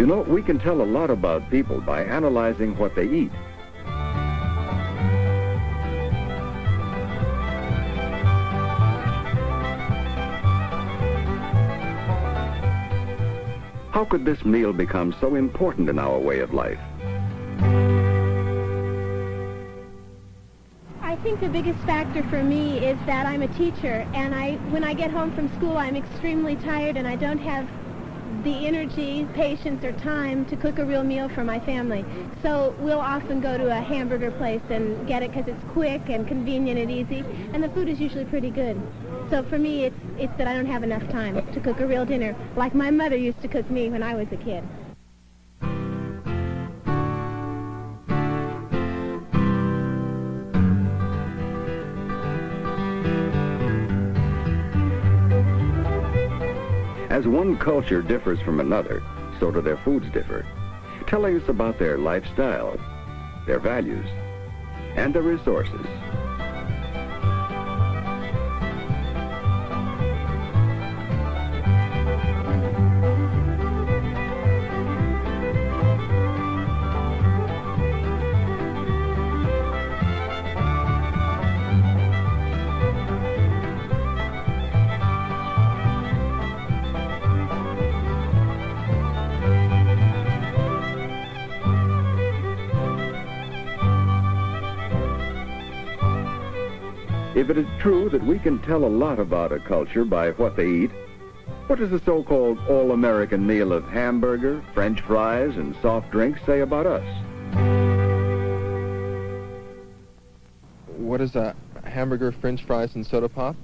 know, we can tell a lot about people by analyzing what they eat. How could this meal become so important in our way of life? I think the biggest factor for me is that I'm a teacher, and when I get home from school, I'm extremely tired, and I don't have the energy, patience, or time to cook a real meal for my family. So we'll often go to a hamburger place and get it because it's quick and convenient and easy, and the food is usually pretty good. So for me, it's that I don't have enough time to cook a real dinner, like my mother used to cook me when I was a kid. As one culture differs from another, so do their foods differ, telling us about their lifestyle, their values, and their resources. If it is true that we can tell a lot about a culture by what they eat, what does the so-called all-American meal of hamburger, French fries, and soft drinks say about us? What is a hamburger, French fries, and soda pop?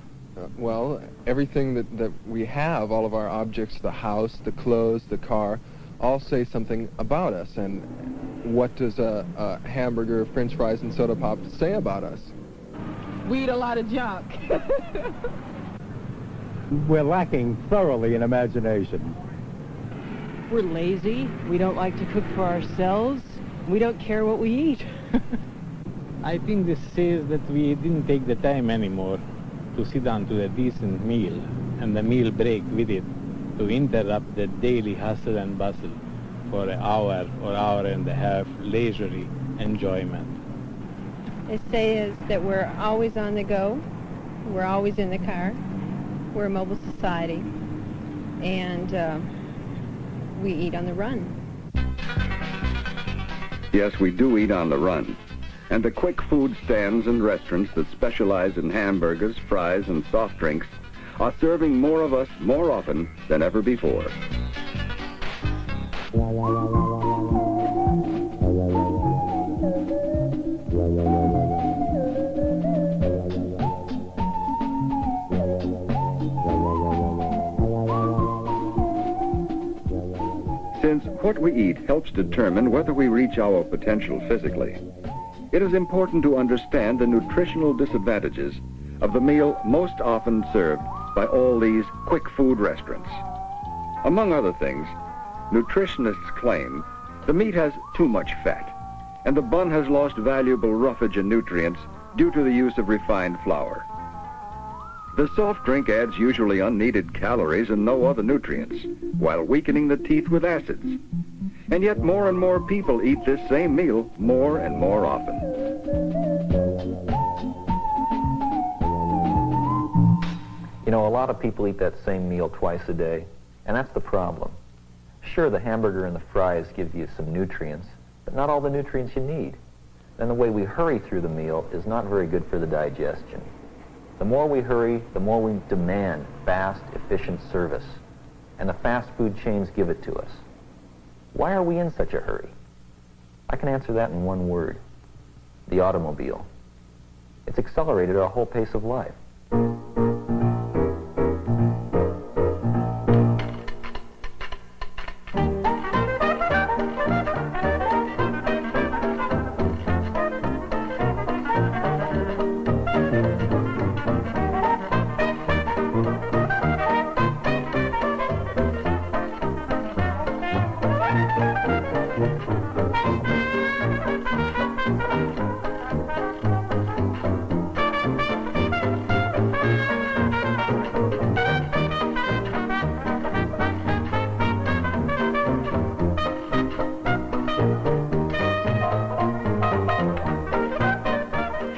Well, everything that we have, all of our objects, the house, the clothes, the car, all say something about us. And what does a hamburger, French fries, and soda pop say about us? We eat a lot of junk. We're lacking thoroughly in imagination. We're lazy. We don't like to cook for ourselves. We don't care what we eat. I think this says that we didn't take the time anymore to sit down to a decent meal and the meal break with it to interrupt the daily hustle and bustle for an hour or hour and a half leisurely enjoyment. It says that we're always on the go, we're always in the car, we're a mobile society, and we eat on the run. Yes, we do eat on the run. And the quick food stands and restaurants that specialize in hamburgers, fries, and soft drinks are serving more of us more often than ever before. Since what we eat helps determine whether we reach our potential physically, it is important to understand the nutritional disadvantages of the meal most often served by all these quick food restaurants. Among other things, nutritionists claim the meat has too much fat, and the bun has lost valuable roughage and nutrients due to the use of refined flour. The soft drink adds usually unneeded calories and no other nutrients, while weakening the teeth with acids. And yet more and more people eat this same meal more and more often. You know, a lot of people eat that same meal twice a day, and that's the problem. Sure, the hamburger and the fries give you some nutrients, but not all the nutrients you need. And the way we hurry through the meal is not very good for the digestion. The more we hurry, the more we demand fast, efficient service. And the fast food chains give it to us. Why are we in such a hurry? I can answer that in one word: the automobile. It's accelerated our whole pace of life.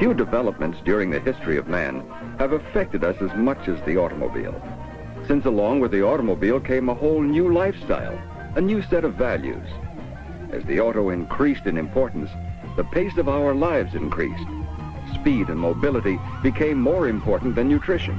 Few developments during the history of man have affected us as much as the automobile, since along with the automobile came a whole new lifestyle, a new set of values. As the auto increased in importance, the pace of our lives increased. Speed and mobility became more important than nutrition.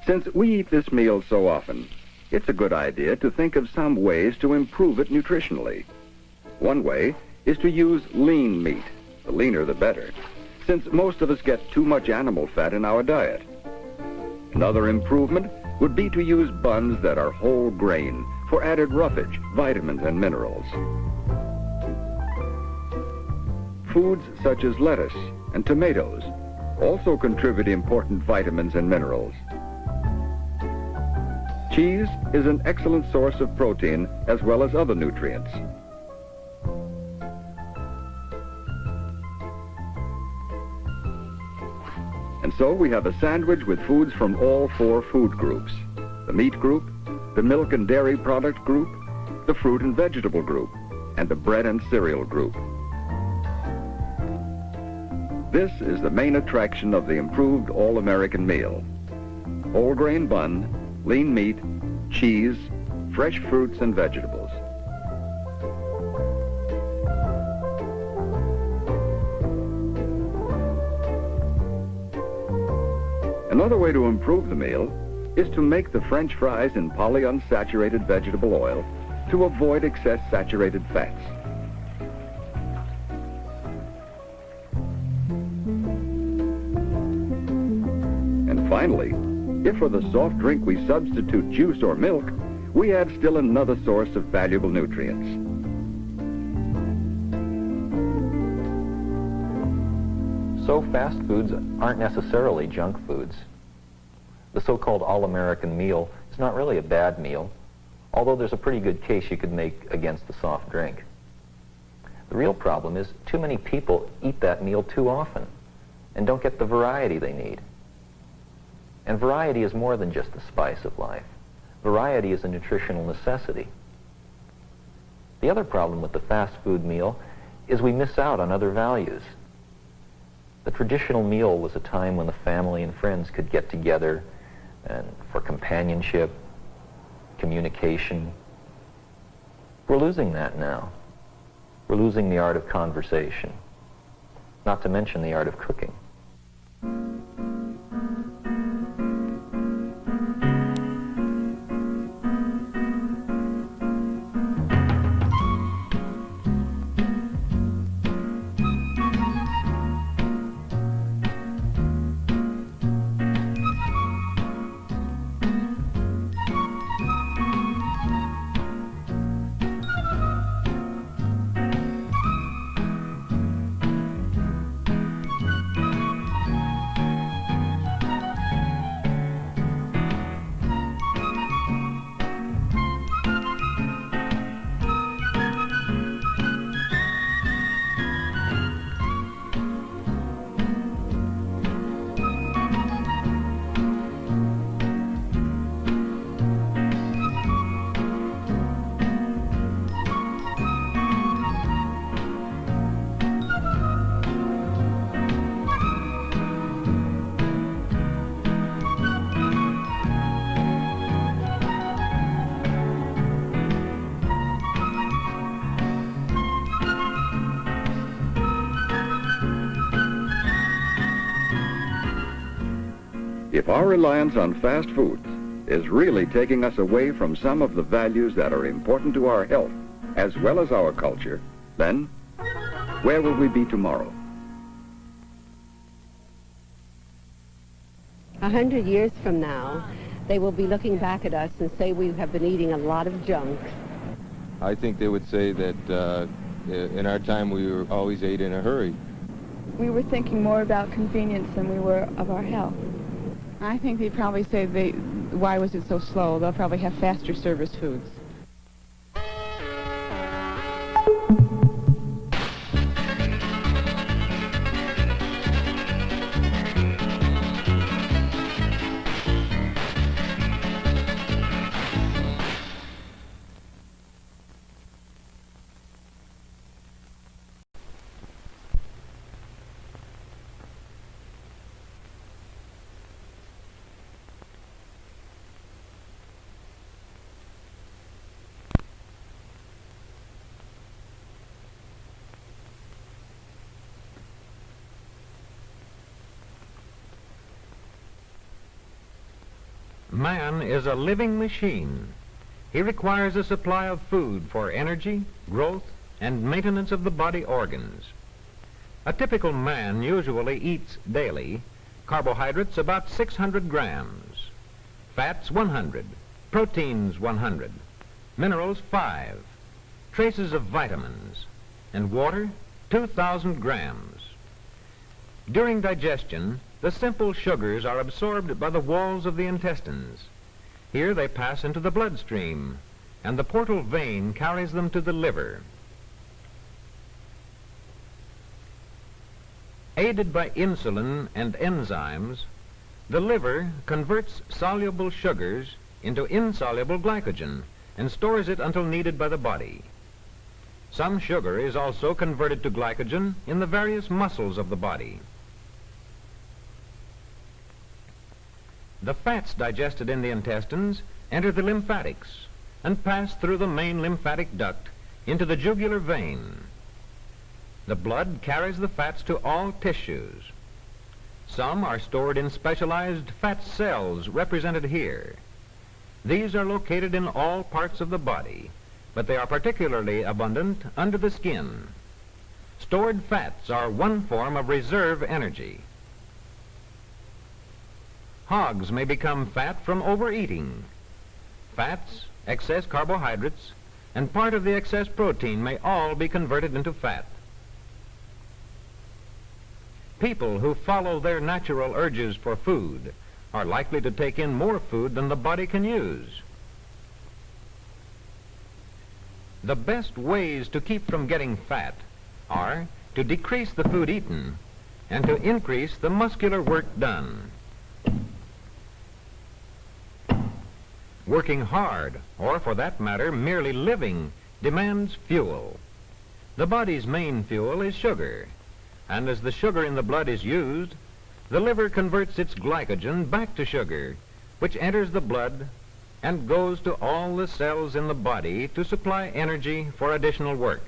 Since we eat this meal so often, it's a good idea to think of some ways to improve it nutritionally. One way is to use lean meat. The leaner the better, since most of us get too much animal fat in our diet. Another improvement would be to use buns that are whole grain for added roughage, vitamins, and minerals. Foods such as lettuce and tomatoes also contribute important vitamins and minerals. Cheese is an excellent source of protein as well as other nutrients. And so we have a sandwich with foods from all four food groups: the meat group, the milk and dairy product group, the fruit and vegetable group, and the bread and cereal group. This is the main attraction of the improved all-American meal: whole grain bun, lean meat, cheese, fresh fruits and vegetables. Another way to improve the meal is to make the French fries in polyunsaturated vegetable oil to avoid excess saturated fats. And finally, if for the soft drink we substitute juice or milk, we add still another source of valuable nutrients. So fast foods aren't necessarily junk foods. The so-called all-American meal is not really a bad meal, although there's a pretty good case you could make against the soft drink. The real problem is too many people eat that meal too often and don't get the variety they need. And variety is more than just the spice of life. Variety is a nutritional necessity. The other problem with the fast food meal is we miss out on other values. The traditional meal was a time when the family and friends could get together and for companionship, communication. We're losing that now. We're losing the art of conversation, not to mention the art of cooking. If our reliance on fast foods is really taking us away from some of the values that are important to our health as well as our culture, then where will we be tomorrow? 100 years from now, they will be looking back at us and say we have been eating a lot of junk. I think they would say that in our time we were always ate in a hurry. We were thinking more about convenience than we were of our health. I think they'd probably say, why was it so slow? They'll probably have faster service foods. Man is a living machine. He requires a supply of food for energy, growth, and maintenance of the body organs. A typical man usually eats daily carbohydrates about 600 grams, fats 100, proteins 100, minerals 5, traces of vitamins, and water 2,000 grams. During digestion, the simple sugars are absorbed by the walls of the intestines. Here they pass into the bloodstream, and the portal vein carries them to the liver. Aided by insulin and enzymes, the liver converts soluble sugars into insoluble glycogen and stores it until needed by the body. Some sugar is also converted to glycogen in the various muscles of the body. The fats digested in the intestines enter the lymphatics and pass through the main lymphatic duct into the jugular vein. The blood carries the fats to all tissues. Some are stored in specialized fat cells represented here. These are located in all parts of the body, but they are particularly abundant under the skin. Stored fats are one form of reserve energy. Hogs may become fat from overeating. Fats, excess carbohydrates, and part of the excess protein may all be converted into fat. People who follow their natural urges for food are likely to take in more food than the body can use. The best ways to keep from getting fat are to decrease the food eaten and to increase the muscular work done. Working hard, or for that matter, merely living, demands fuel. The body's main fuel is sugar, and as the sugar in the blood is used, the liver converts its glycogen back to sugar, which enters the blood and goes to all the cells in the body to supply energy for additional work.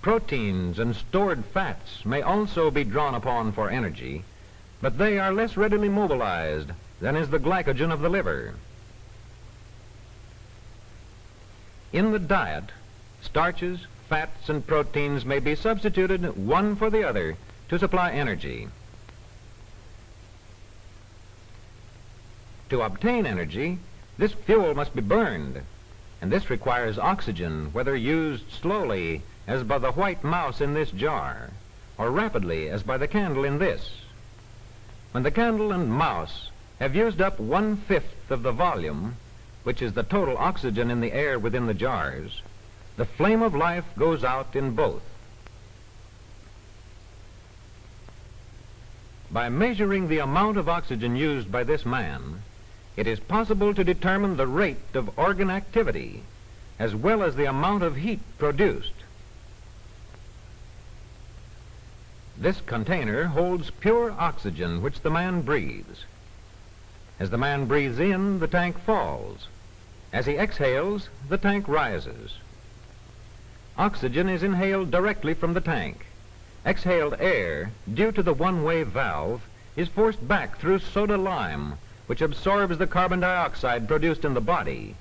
Proteins and stored fats may also be drawn upon for energy, but they are less readily mobilized than is the glycogen of the liver. In the diet, starches, fats, and proteins may be substituted one for the other to supply energy. To obtain energy, this fuel must be burned, and this requires oxygen, whether used slowly, as by the white mouse in this jar, or rapidly, as by the candle in this. When the candle and mouse have used up 1/5 of the volume, which is the total oxygen in the air within the jars, the flame of life goes out in both. By measuring the amount of oxygen used by this man, it is possible to determine the rate of organ activity, as well as the amount of heat produced. This container holds pure oxygen which the man breathes. As the man breathes in, the tank falls. As he exhales, the tank rises. Oxygen is inhaled directly from the tank. Exhaled air, due to the one-way valve, is forced back through soda lime, which absorbs the carbon dioxide produced in the body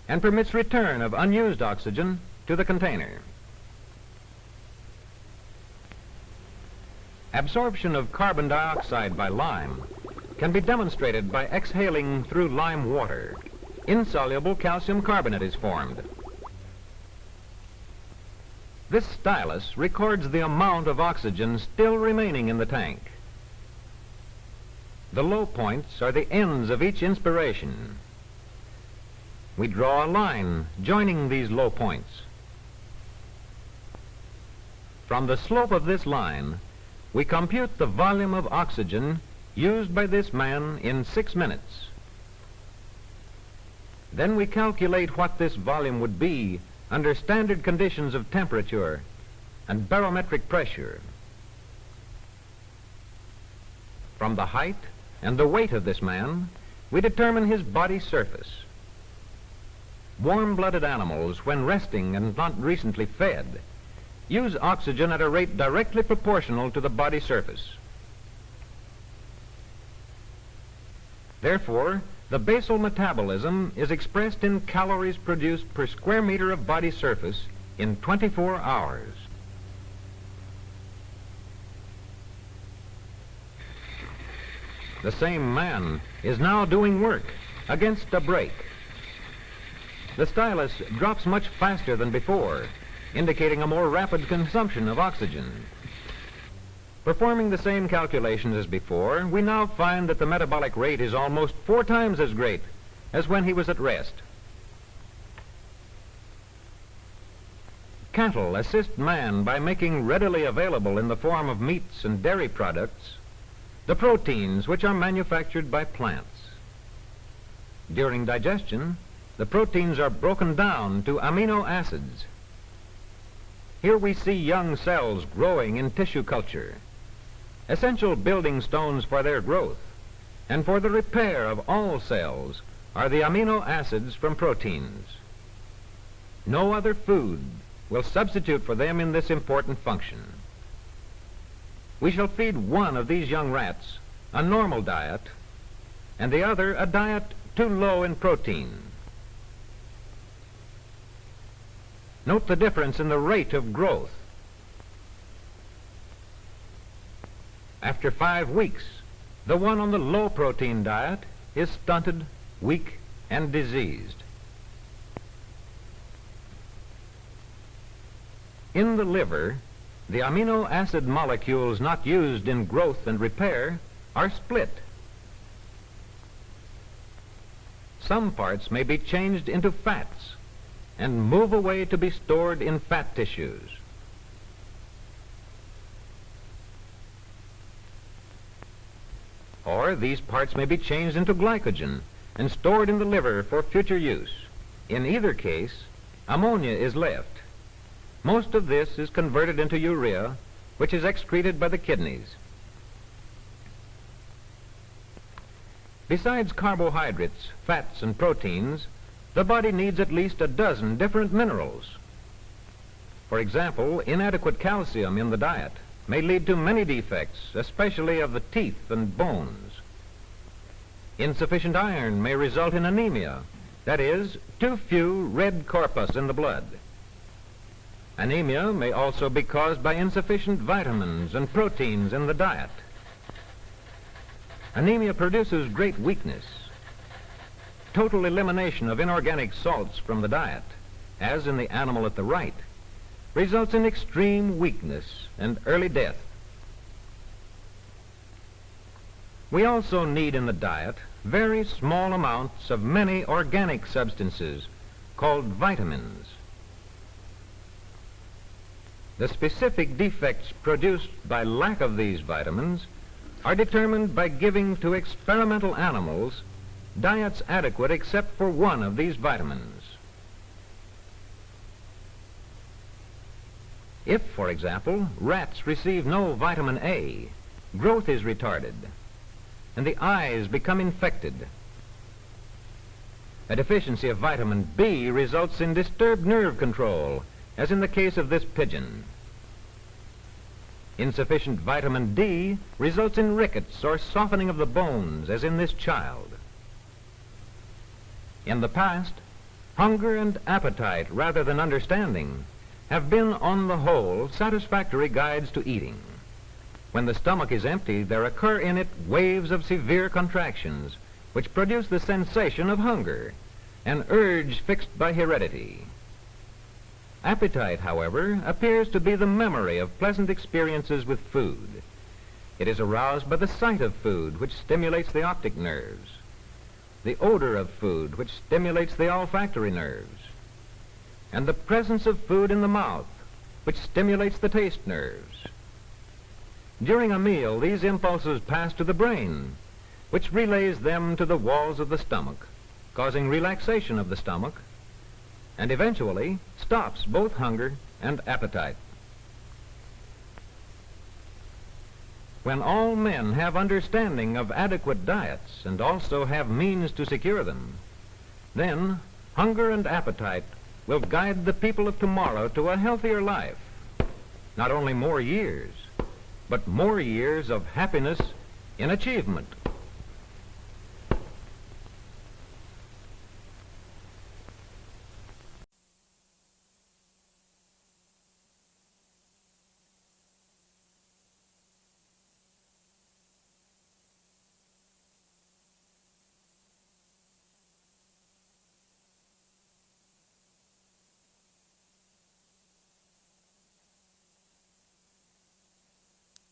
and permits return of unused oxygen to the container. Absorption of carbon dioxide by lime can be demonstrated by exhaling through lime water. Insoluble calcium carbonate is formed. This stylus records the amount of oxygen still remaining in the tank. The low points are the ends of each inspiration. We draw a line joining these low points. From the slope of this line, we compute the volume of oxygen used by this man in 6 minutes. Then we calculate what this volume would be under standard conditions of temperature and barometric pressure. From the height and the weight of this man, we determine his body surface. Warm-blooded animals, when resting and not recently fed, use oxygen at a rate directly proportional to the body surface. Therefore, the basal metabolism is expressed in calories produced per square meter of body surface in 24 hours. The same man is now doing work against a brake. The stylus drops much faster than before, indicating a more rapid consumption of oxygen. Performing the same calculations as before, we now find that the metabolic rate is almost 4 times as great as when he was at rest. Cattle assist man by making readily available in the form of meats and dairy products the proteins which are manufactured by plants. During digestion, the proteins are broken down to amino acids. Here we see young cells growing in tissue culture, essential building stones for their growth and for the repair of all cells are the amino acids from proteins. No other food will substitute for them in this important function. We shall feed one of these young rats a normal diet and the other a diet too low in protein. Note the difference in the rate of growth. After 5 weeks, the one on the low protein diet is stunted, weak, and diseased. In the liver, the amino acid molecules not used in growth and repair are split. Some parts may be changed into fats and move away to be stored in fat tissues. Or these parts may be changed into glycogen and stored in the liver for future use. In either case, ammonia is left. Most of this is converted into urea, which is excreted by the kidneys. Besides carbohydrates, fats, and proteins, the body needs at least a dozen different minerals. For example, inadequate calcium in the diet may lead to many defects, especially of the teeth and bones. Insufficient iron may result in anemia, that is, too few red corpuscles in the blood. Anemia may also be caused by insufficient vitamins and proteins in the diet. Anemia produces great weakness. Total elimination of inorganic salts from the diet, as in the animal at the right, results in extreme weakness and early death. We also need in the diet very small amounts of many organic substances called vitamins. The specific defects produced by lack of these vitamins are determined by giving to experimental animals diets adequate except for one of these vitamins. If, for example, rats receive no vitamin A, growth is retarded and the eyes become infected. A deficiency of vitamin B results in disturbed nerve control, as in the case of this pigeon. Insufficient vitamin D results in rickets or softening of the bones, as in this child. In the past, hunger and appetite, rather than understanding, have been, on the whole, satisfactory guides to eating. When the stomach is empty, there occur in it waves of severe contractions, which produce the sensation of hunger, an urge fixed by heredity. Appetite, however, appears to be the memory of pleasant experiences with food. It is aroused by the sight of food, which stimulates the optic nerves, the odor of food, which stimulates the olfactory nerves, and the presence of food in the mouth, which stimulates the taste nerves. During a meal, these impulses pass to the brain, which relays them to the walls of the stomach, causing relaxation of the stomach, and eventually stops both hunger and appetite. When all men have understanding of adequate diets and also have means to secure them, then hunger and appetite will guide the people of tomorrow to a healthier life. Not only more years, but more years of happiness in achievement.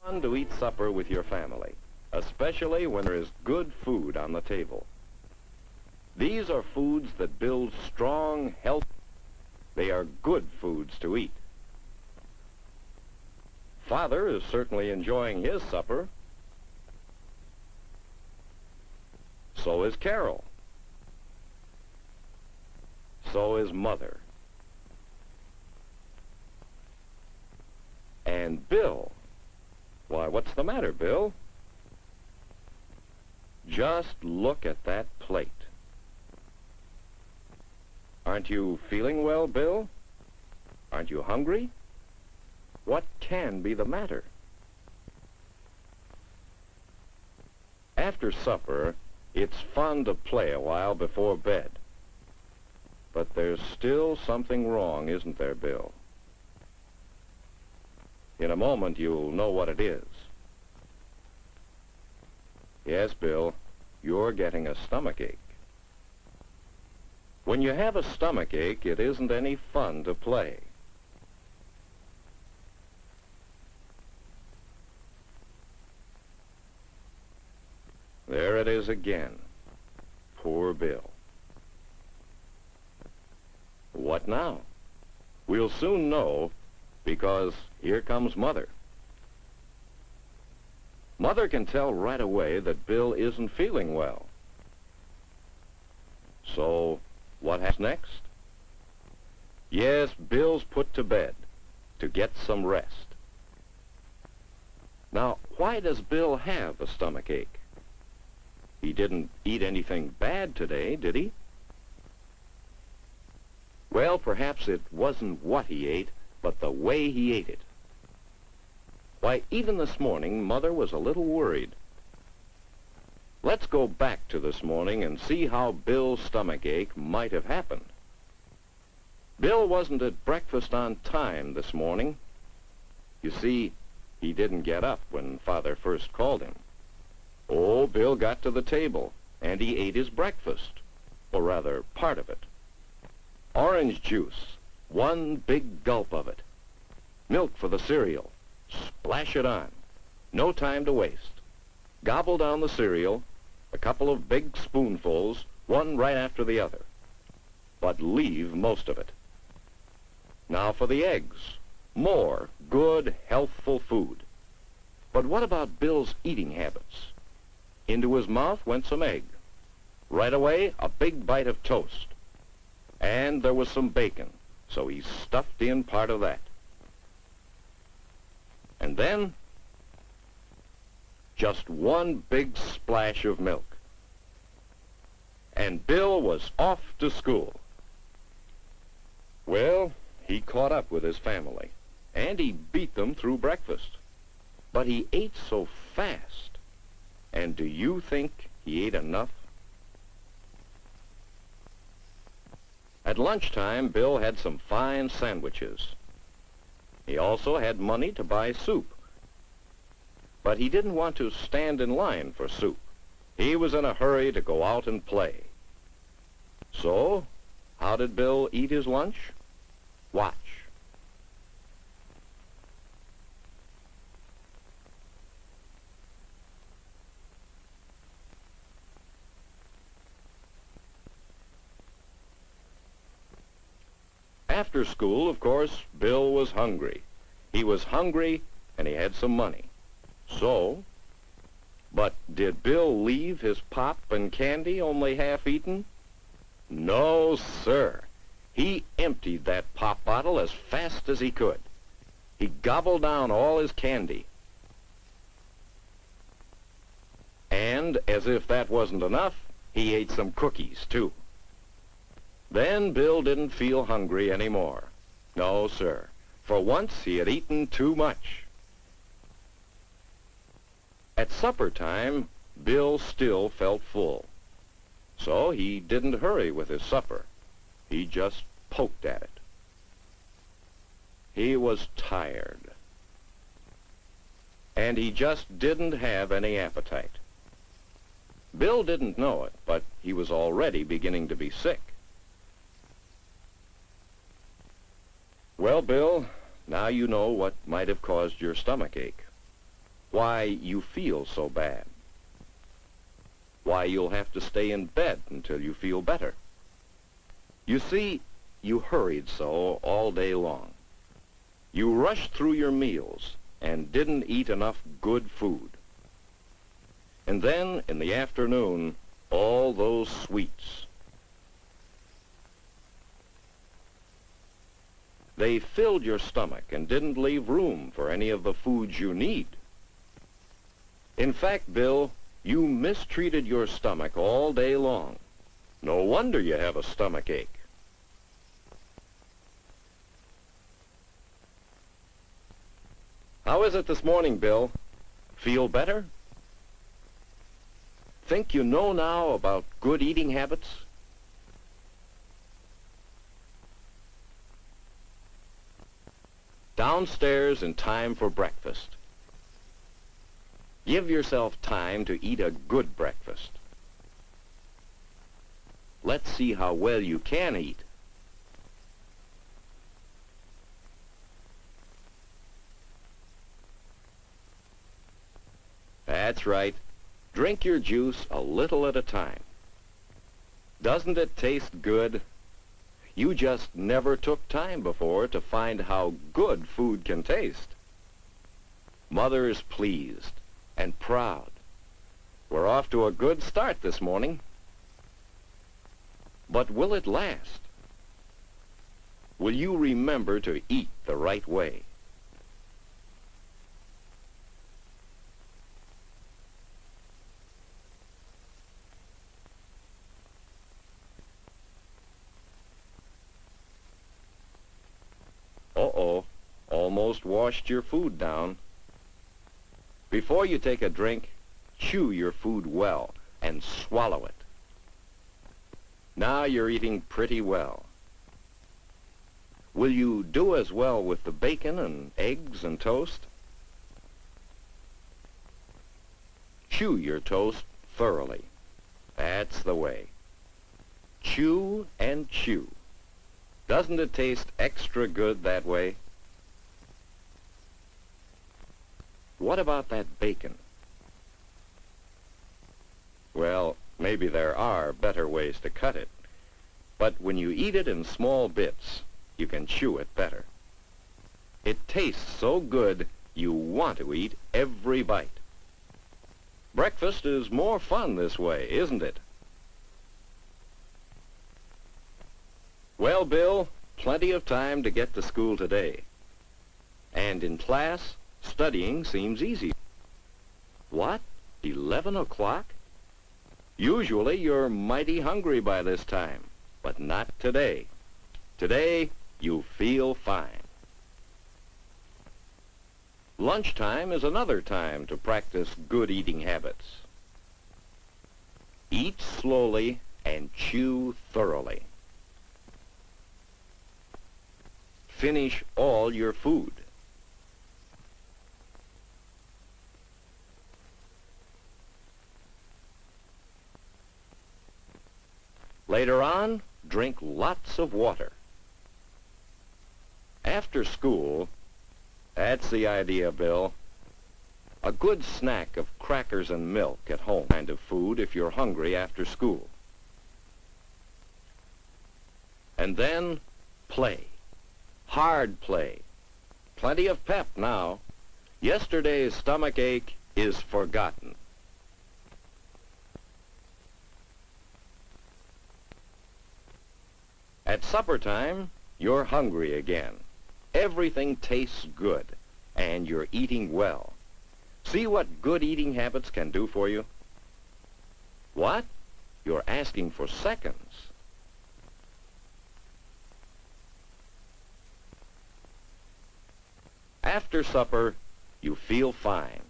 Fun to eat supper with your family, especially when there is good food on the table. These are foods that build strong health. They are good foods to eat. Father is certainly enjoying his supper. So is Carol. So is Mother. And Bill. Why, what's the matter, Bill? Just look at that plate. Aren't you feeling well, Bill? Aren't you hungry? What can be the matter? After supper, it's fun to play a while before bed. But there's still something wrong, isn't there, Bill? In a moment, you'll know what it is. Yes, Bill, you're getting a stomachache. When you have a stomachache, it isn't any fun to play. There it is again. Poor Bill. What now? We'll soon know, because here comes Mother. Mother can tell right away that Bill isn't feeling well. So, what happens next? Yes, Bill's put to bed to get some rest. Now, why does Bill have a stomachache? He didn't eat anything bad today, did he? Well, perhaps it wasn't what he ate, but the way he ate it. Why, even this morning, Mother was a little worried. Let's go back to this morning and see how Bill's stomachache might have happened. Bill wasn't at breakfast on time this morning. You see, he didn't get up when Father first called him. Oh, Bill got to the table, and he ate his breakfast, or rather, part of it. Orange juice, one big gulp of it. Milk for the cereal. Splash it on. No time to waste. Gobble down the cereal, a couple of big spoonfuls, one right after the other. But leave most of it. Now for the eggs. More good, healthful food. But what about Bill's eating habits? Into his mouth went some egg. Right away, a big bite of toast. And there was some bacon, so he stuffed in part of that. And then, just one big splash of milk. And Bill was off to school. Well, he caught up with his family, and he beat them through breakfast. But he ate so fast. And do you think he ate enough? At lunchtime, Bill had some fine sandwiches. He also had money to buy soup. But he didn't want to stand in line for soup. He was in a hurry to go out and play. So, how did Bill eat his lunch? Watch. After school, of course, Bill was hungry. He was hungry, and he had some money. So, but did Bill leave his pop and candy only half-eaten? No, sir. He emptied that pop bottle as fast as he could. He gobbled down all his candy. And, as if that wasn't enough, he ate some cookies, too. Then Bill didn't feel hungry anymore. No, sir. For once, he had eaten too much. At supper time, Bill still felt full. So he didn't hurry with his supper. He just poked at it. He was tired. And he just didn't have any appetite. Bill didn't know it, but he was already beginning to be sick. Well, Bill, now you know what might have caused your stomachache. why you feel so bad, why you'll have to stay in bed until you feel better. You see, you hurried so all day long. You rushed through your meals and didn't eat enough good food. And then, in the afternoon, all those sweets. They filled your stomach and didn't leave room for any of the foods you need. In fact, Bill, you mistreated your stomach all day long. No wonder you have a stomach ache. How is it this morning, Bill? Feel better? Think you know now about good eating habits? Downstairs in time for breakfast. Give yourself time to eat a good breakfast. Let's see how well you can eat. That's right. Drink your juice a little at a time. Doesn't it taste good? You just never took time before to find how good food can taste. Mother is pleased and proud. We're off to a good start this morning. But will it last? Will you remember to eat the right way? Uh-oh, almost washed your food down. Before you take a drink, chew your food well and swallow it. Now you're eating pretty well. Will you do as well with the bacon and eggs and toast? Chew your toast thoroughly. That's the way. Chew and chew. Doesn't it taste extra good that way? What about that bacon? Well, maybe there are better ways to cut it. But when you eat it in small bits, you can chew it better. It tastes so good, you want to eat every bite. Breakfast is more fun this way, isn't it? Well, Bill, plenty of time to get to school today. And in class, studying seems easy. What? 11 o'clock? Usually you're mighty hungry by this time, but not today. Today, you feel fine. Lunchtime is another time to practice good eating habits. Eat slowly and chew thoroughly. Finish all your food. Later on, drink lots of water. After school, that's the idea, Bill. A good snack of crackers and milk at home kind of food if you're hungry after school. And then play. Hard play. Plenty of pep now. Yesterday's stomach ache is forgotten. At supper time, you're hungry again. Everything tastes good, and you're eating well. See what good eating habits can do for you? What? You're asking for seconds. After supper, you feel fine.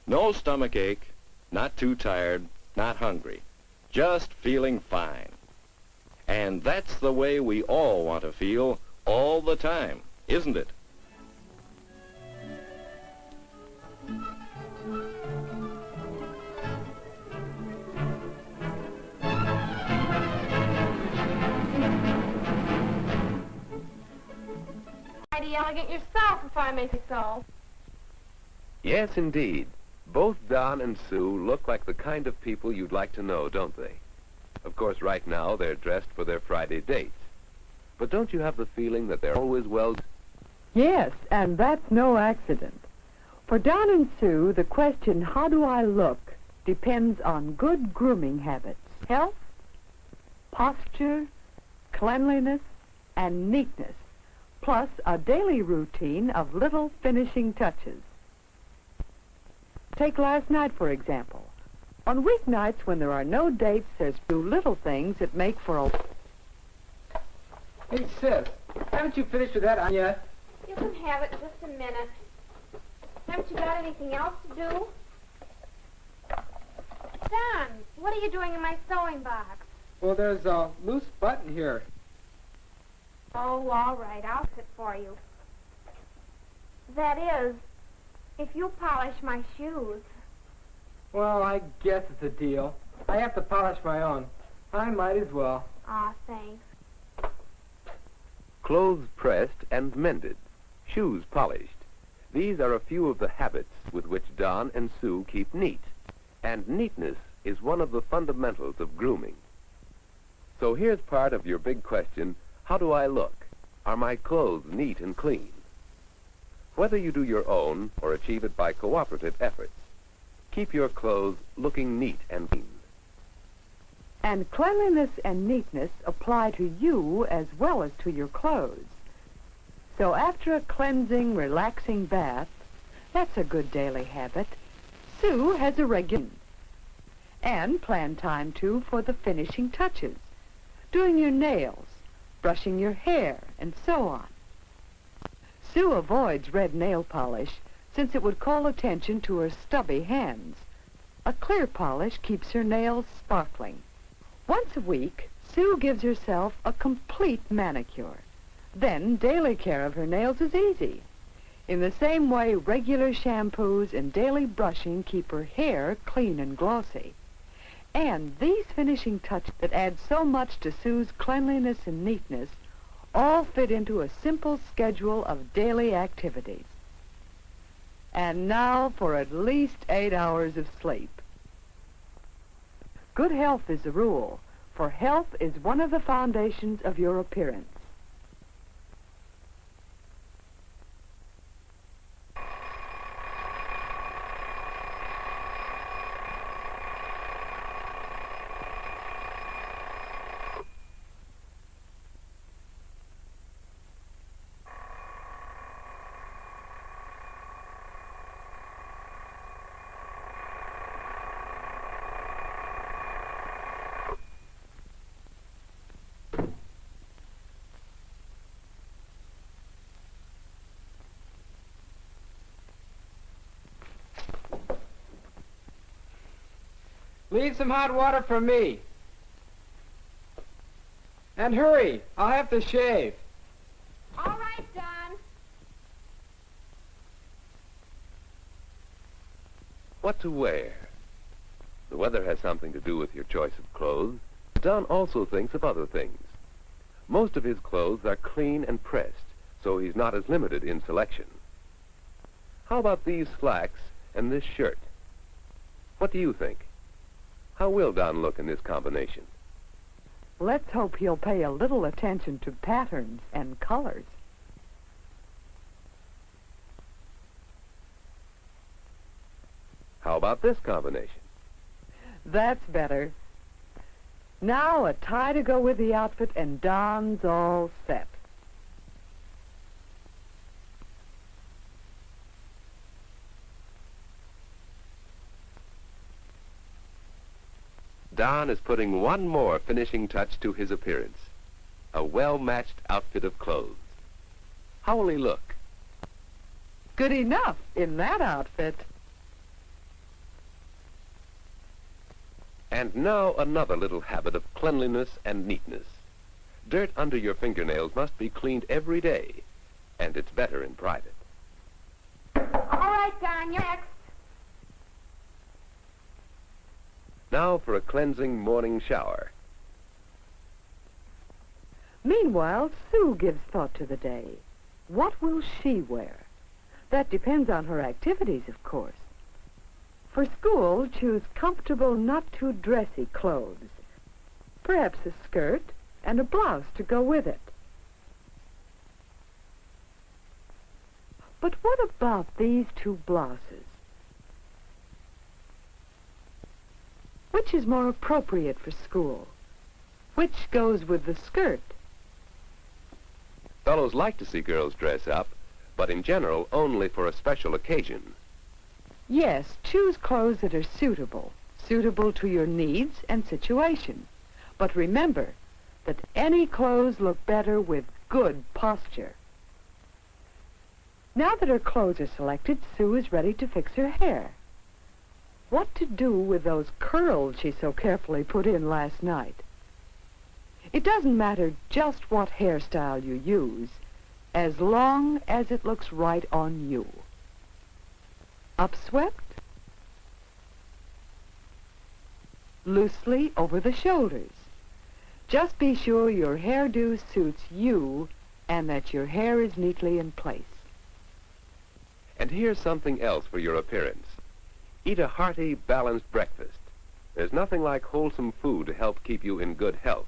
No stomach ache, not too tired, not hungry. Just feeling fine. And that's the way we all want to feel all the time, isn't it? Mighty elegant yourself, if I may say so. Yes, indeed. Both Don and Sue look like the kind of people you'd like to know, don't they? Of course, right now, they're dressed for their Friday dates. But don't you have the feeling that they're always well... Yes, and that's no accident. For Don and Sue, the question, how do I look, depends on good grooming habits. Health, posture, cleanliness, and neatness, plus a daily routine of little finishing touches. Take last night, for example. On weeknights, when there are no dates, there's few little things that make for a... Hey, sis, haven't you finished with that yet? You can have it in just a minute. Haven't you got anything else to do? Don, what are you doing in my sewing box? Well, there's a loose button here. Oh, all right, I'll sit for you. That is, if you polish my shoes. Well, I guess it's a deal. I have to polish my own. I might as well. Aw, thanks. Clothes pressed and mended, shoes polished. These are a few of the habits with which Don and Sue keep neat. And neatness is one of the fundamentals of grooming. So here's part of your big question, how do I look? Are my clothes neat and clean? Whether you do your own or achieve it by cooperative efforts, keep your clothes looking neat and clean. And cleanliness and neatness apply to you as well as to your clothes. So after a cleansing, relaxing bath, that's a good daily habit, Sue has a regular and plan time, too, for the finishing touches, doing your nails, brushing your hair, and so on. Sue avoids red nail polish since it would call attention to her stubby hands. A clear polish keeps her nails sparkling. Once a week, Sue gives herself a complete manicure. Then daily care of her nails is easy. In the same way, regular shampoos and daily brushing keep her hair clean and glossy. And these finishing touches that add so much to Sue's cleanliness and neatness all fit into a simple schedule of daily activities. And now for at least 8 hours of sleep. Good health is the rule, for health is one of the foundations of your appearance. Leave some hot water for me. And hurry, I'll have to shave. All right, Don. What to wear? The weather has something to do with your choice of clothes. Don also thinks of other things. Most of his clothes are clean and pressed, so he's not as limited in selection. How about these slacks and this shirt? What do you think? How will Don look in this combination? Let's hope he'll pay a little attention to patterns and colors. How about this combination? That's better. Now a tie to go with the outfit, and Don's all set. Don is putting one more finishing touch to his appearance. A well-matched outfit of clothes. How will he look? Good enough in that outfit. And now another little habit of cleanliness and neatness. Dirt under your fingernails must be cleaned every day, and it's better in private. All right, Don, you're next. Now for a cleansing morning shower. Meanwhile, Sue gives thought to the day. What will she wear? That depends on her activities, of course. For school, choose comfortable, not too dressy clothes. Perhaps a skirt and a blouse to go with it. But what about these two blouses? Which is more appropriate for school? Which goes with the skirt? Fellows like to see girls dress up, but in general only for a special occasion. Yes, choose clothes that are suitable to your needs and situation. But remember that any clothes look better with good posture. Now that her clothes are selected, Sue is ready to fix her hair. What to do with those curls she so carefully put in last night? It doesn't matter just what hairstyle you use, as long as it looks right on you. Upswept? Loosely over the shoulders. Just be sure your hairdo suits you and that your hair is neatly in place. And here's something else for your appearance. Eat a hearty, balanced breakfast. There's nothing like wholesome food to help keep you in good health.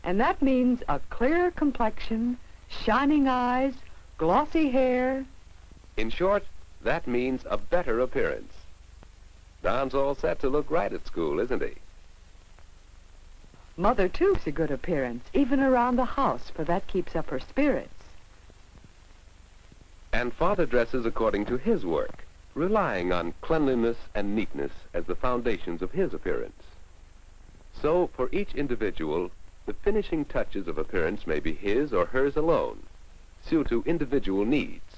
And that means a clear complexion, shining eyes, glossy hair. In short, that means a better appearance. Don's all set to look right at school, isn't he? Mother, too, has a good appearance, even around the house, for that keeps up her spirits. And Father dresses according to his work, relying on cleanliness and neatness as the foundations of his appearance. So, for each individual, the finishing touches of appearance may be his or hers alone, suited to individual needs,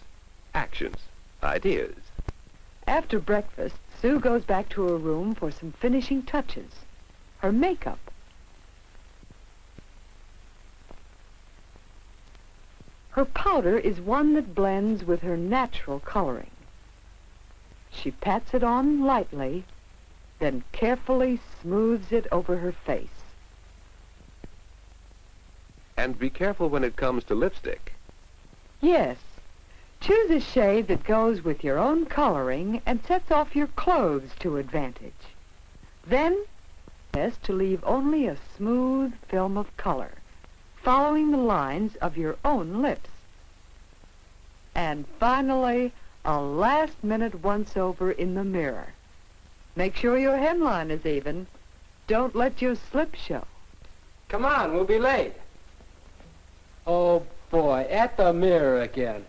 actions, ideas. After breakfast, Sue goes back to her room for some finishing touches. Her makeup. Her powder is one that blends with her natural coloring. She pats it on lightly, then carefully smooths it over her face. And be careful when it comes to lipstick. Yes. Choose a shade that goes with your own coloring and sets off your clothes to advantage. Then, best to leave only a smooth film of color, following the lines of your own lips. And finally, a last-minute once-over in the mirror. Make sure your hemline is even. Don't let your slip show. Come on, we'll be late. Oh, boy, at the mirror again.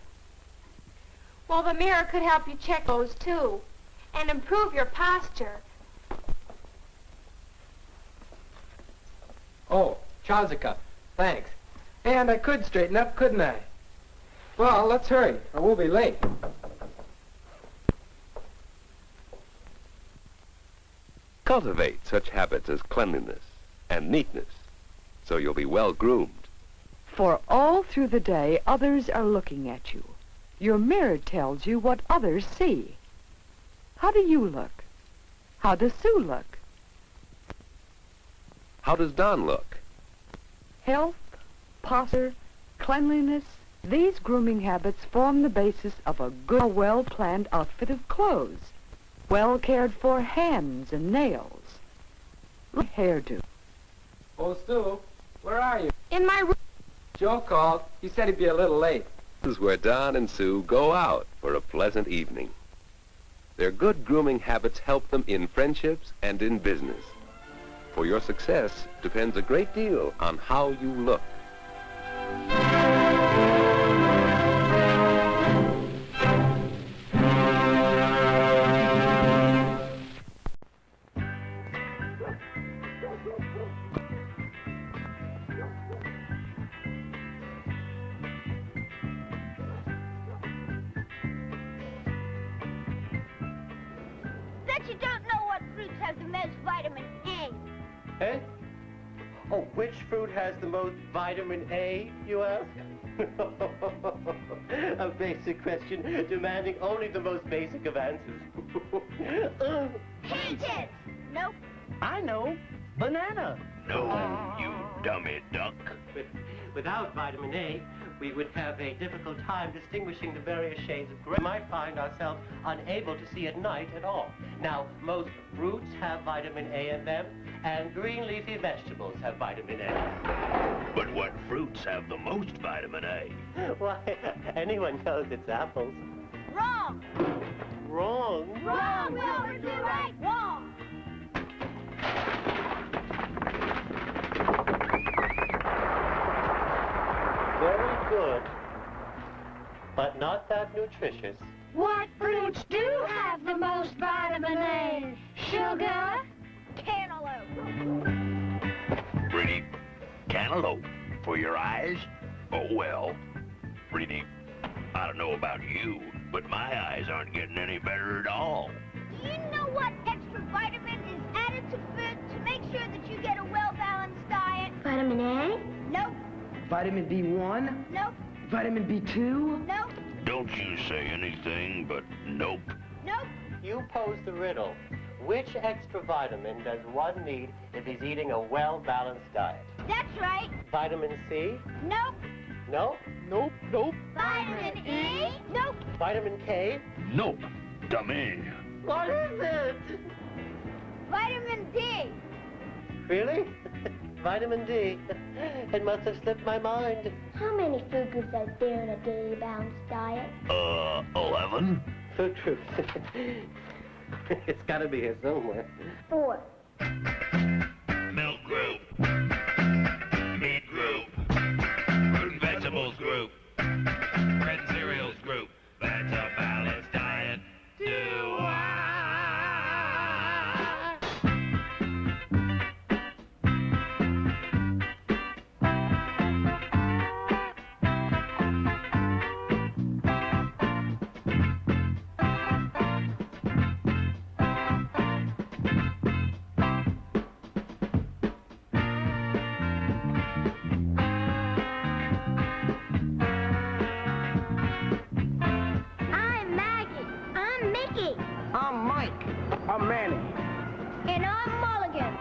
Well, the mirror could help you check those, too, and improve your posture. Oh, Chazika, thanks. And I could straighten up, couldn't I? Well, let's hurry, or we'll be late. Cultivate such habits as cleanliness and neatness, so you'll be well groomed. For all through the day, others are looking at you. Your mirror tells you what others see. How do you look? How does Sue look? How does Don look? Health, posture, cleanliness, these grooming habits form the basis of a good, well-planned outfit of clothes. Well cared for hands and nails. Hairdo. Oh, Stu, where are you? In my room. Joe called. He said he'd be a little late. This is where Don and Sue go out for a pleasant evening. Their good grooming habits help them in friendships and in business. For your success depends a great deal on how you look. Bet you don't know what fruits have the most vitamin A. Eh? Oh, which fruit has the most vitamin A, you ask? A basic question demanding only the most basic of answers. Peaches! Nope. I know. Banana. No, you dummy duck. Without vitamin A, we would have a difficult time distinguishing the various shades of gray. We might find ourselves unable to see at night at all. Now, most fruits have vitamin A in them, and green leafy vegetables have vitamin A. But what fruits have the most vitamin A? Why, anyone knows it's apples. Wrong. Wrong? Wrong, Wilbur, you're right. Wrong. Very good, but not that nutritious. What fruits do have the most vitamin A? Sugar? Cantaloupe. Pretty cantaloupe for your eyes? Oh, well, pretty, I don't know about you, but my eyes aren't getting any better at all. Do you know what extra vitamin is added to food to make sure that you get a well-balanced diet? Vitamin A? Nope. Vitamin B1? Nope. Vitamin B2? Nope. Don't you say anything but nope. Nope. You pose the riddle. Which extra vitamin does one need if he's eating a well-balanced diet? That's right. Vitamin C? Nope. No? Nope, nope. Vitamin E? Nope. Vitamin K? Nope. Dummy. What is it? Vitamin D. Really? Vitamin D. It must have slipped my mind. How many food groups are there in a daily balanced diet? 11? Food groups. It's got to be here somewhere. 4. Milk group. Meat group. Fruit and vegetables group. Bread and cereals group. That's a balanced diet. Do I? I'm Maggie. I'm Mickey. I'm Mike. I'm Manny. And I'm Mulligan.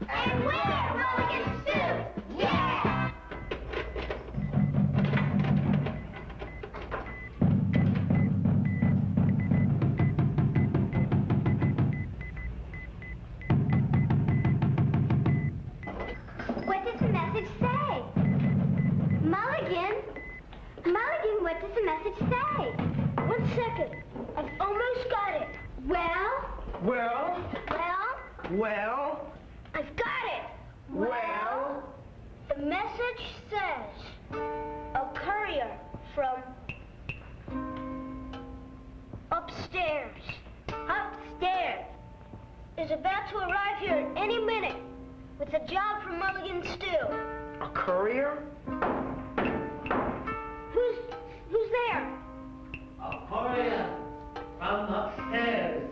And we're Mulligan Stew. Yeah! What does the message say? Mulligan? Mulligan, what does the message say? 1 second. I've almost got it. Well? Well? Well? I've got it. Well? The message says, a courier from upstairs is about to arrive here any minute with a job for Mulligan Stew. A courier? Who's there? A courier from upstairs.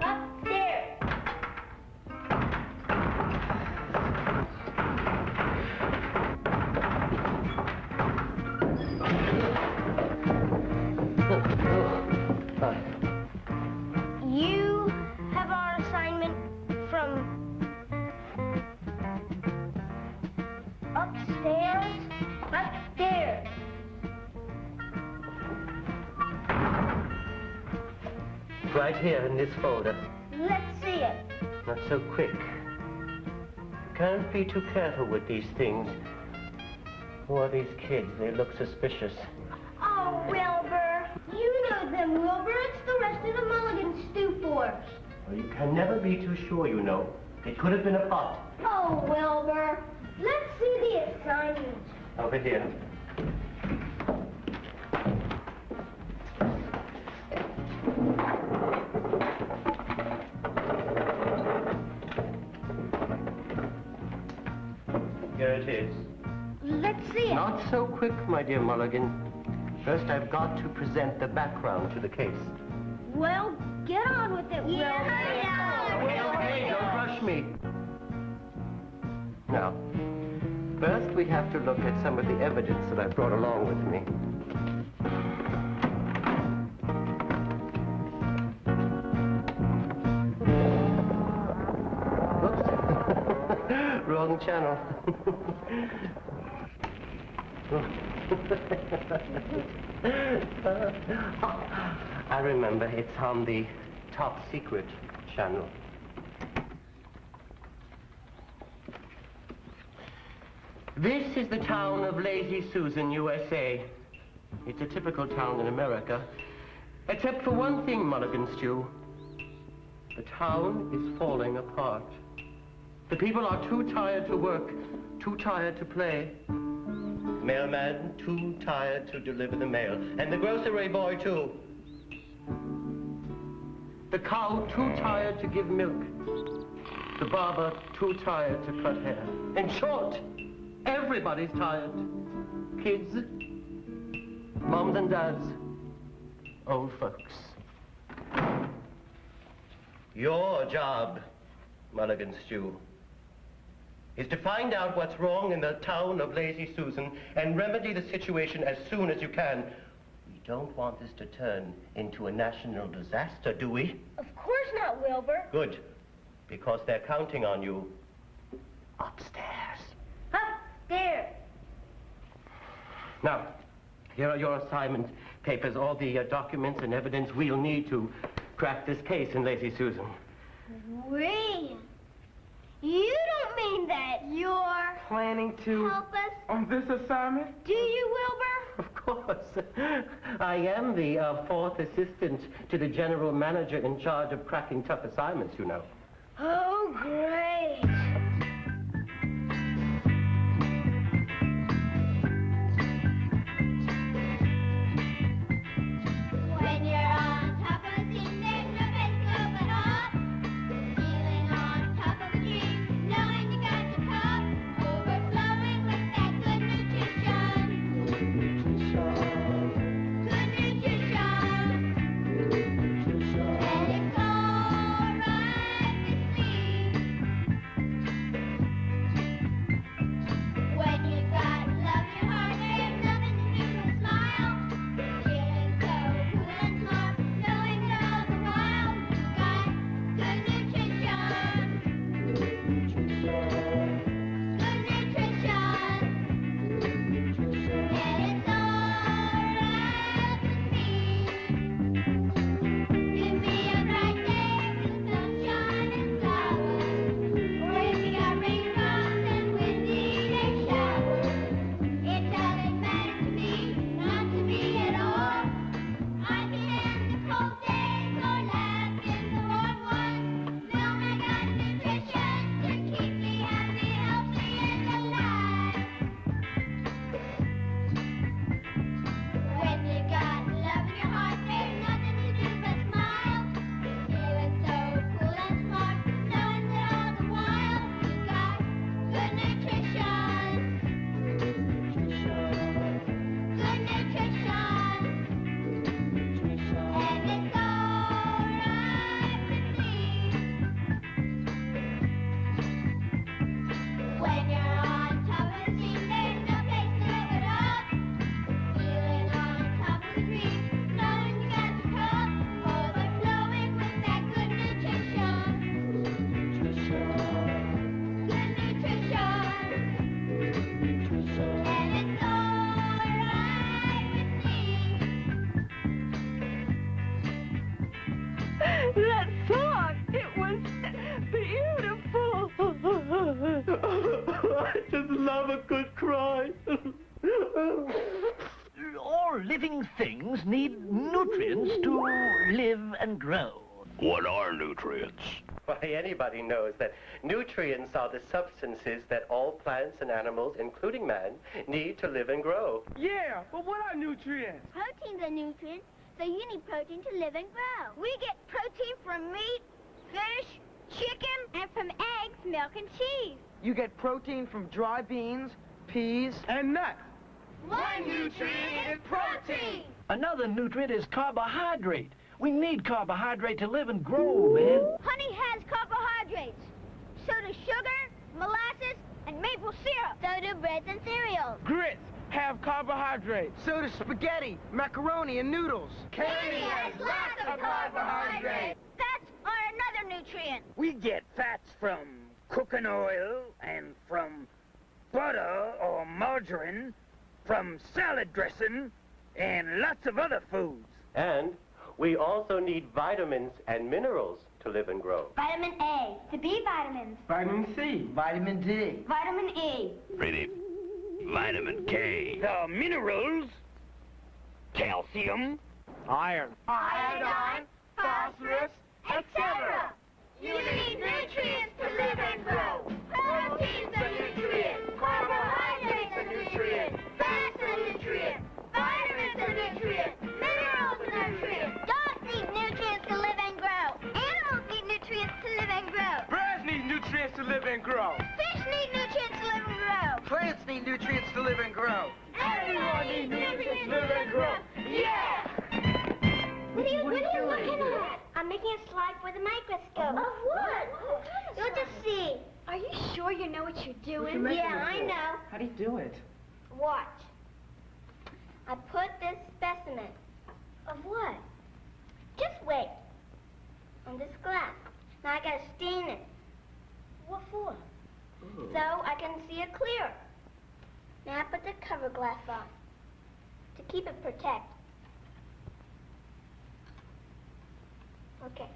Upstairs. You have our assignment from upstairs. Upstairs. Right here in this folder. Let's see it. Not so quick. Can't be too careful with these things. Who are these kids? They look suspicious. Oh, Wilbur. You know them, Wilbur. It's the rest of the Mulligan Stew Force. Well, you can never be too sure, you know. It could have been a pot. Oh, Wilbur. Let's see the assignment. Over here. Here it is. Let's see it. Not so quick, my dear Mulligan. First, I've got to present the background to the case. Well, get on with it, Wilbur. Hey, don't rush me. Now, first we have to look at some of the evidence that I brought along with me. Wrong channel. I remember. It's on the Top Secret channel. This is the town of Lazy Susan, USA. It's a typical town in America. Except for one thing, Mulligan Stew. The town is falling apart. The people are too tired to work, too tired to play. Mailman too tired to deliver the mail. And the grocery boy, too. The cow too tired to give milk. The barber too tired to cut hair. In short, everybody's tired. Kids, moms and dads, old folks. Your job, Mulligan Stew, is to find out what's wrong in the town of Lazy Susan and remedy the situation as soon as you can. We don't want this to turn into a national disaster, do we? Of course not, Wilbur. Good, because they're counting on you upstairs. There. Now, here are your assignment papers, all the documents and evidence we'll need to crack this case in Lazy Susan. We? You don't mean that you're Planning to help us? on this assignment? Do you, Wilbur? Of course. I am the fourth assistant to the general manager in charge of cracking tough assignments, you know. Oh, great. When you're on top of the scene, there's no place to open up. Feeling on top of a dream, knowing you got the cup, overflowing with that good nutrition. Good nutrition. And it's all right with me. When you got love in your heart, there's nothing to do but smile. Feeling so cool and smart, knowing that all the while you got good nutrition. Good nutrition. And it's all right with me. Give me a bright day with sunshine and flowers. Or if you got raindrops and windy day showers. It doesn't matter to me, not to me at all. I can stand the cold days or laugh in the warm ones. Now I got nutrition to keep me happy, healthy, and alive. When you got love in your heart, there's nothing to do but smile. Feeling so cool and smart, knowing that all the while you got good nutrition. Good nutrition. And it's all right with me. When you're on top of the scene, there's no place to open up. Feeling on top of the dream, knowing you got the cup, overflowing with that good nutrition. Good nutrition. And it's all right with me. That song, it was beautiful. I just love a good cry. All living things need nutrients to live and grow. What are nutrients? Why, anybody knows that nutrients are the substances that all plants and animals, including man, need to live and grow. Yeah, but what are nutrients? Protein's a nutrient, so you need protein to live and grow. We get protein from meat, fish, chicken, and from eggs, milk, and cheese. You get protein from dry beans, peas, and nuts. One nutrient is protein. Another nutrient is carbohydrate. We need carbohydrate to live and grow, man. Honey has carbohydrates. So does sugar, molasses, and maple syrup. So do breads and cereals. Grits have carbohydrates. So do spaghetti, macaroni, and noodles. Candy has lots of carbohydrates. Fats are another nutrient. We get fats from cooking oil and from butter or margarine from salad dressing and lots of other foods. And we also need vitamins and minerals to live and grow. Vitamin A, the B vitamins. Vitamin C. Vitamin D. Vitamin E. Pretty. Vitamin K. The minerals. Calcium. Iron. Iodine, phosphorus, etc. You need nutrients to live and grow. Proteins are nutrients. Carbohydrates are nutrients. Fats are nutrients. Vitamins are nutrients. Minerals are nutrients. Dogs need nutrients to live and grow. Animals need nutrients to live and grow. Birds need nutrients to live and grow. Fish need nutrients to live and grow. Plants need nutrients to live and grow. Everyone needs nutrients to live and grow. Yeah! What are you looking at? I'm making a slide for the microscope. Of what? You'll just see. Are you sure you know what you're doing? Yeah, I know. How do you do it? Watch. I put this specimen. Of what? Just wait. On this glass. Now I gotta stain it. What for? So I can see it clear. Now I put the cover glass on. To keep it protected. Okay.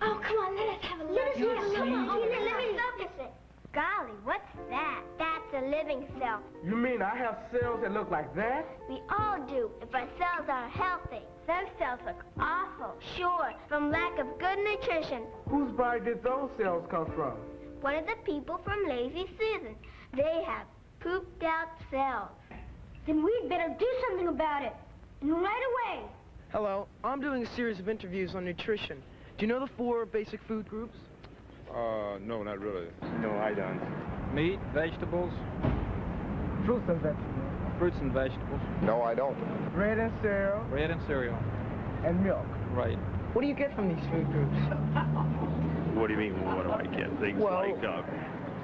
Oh, come on, let us have a look. Let us have a look. Let me focus it. Golly, what's that? That's a living cell. You mean I have cells that look like that? We all do, if our cells are healthy. Those cells look awful. Sure, from lack of good nutrition. Whose body did those cells come from? One of the people from Lazy Susan. They have pooped out cells. Then we'd better do something about it. And right away. Hello, I'm doing a series of interviews on nutrition. Do you know the 4 basic food groups? No, not really. No, I don't. Meat, vegetables. Fruits and vegetables. Fruits and vegetables. No, I don't. Bread and cereal. Bread and cereal. And milk. Right. What do you get from these food groups? What do you mean, what do I get? Things like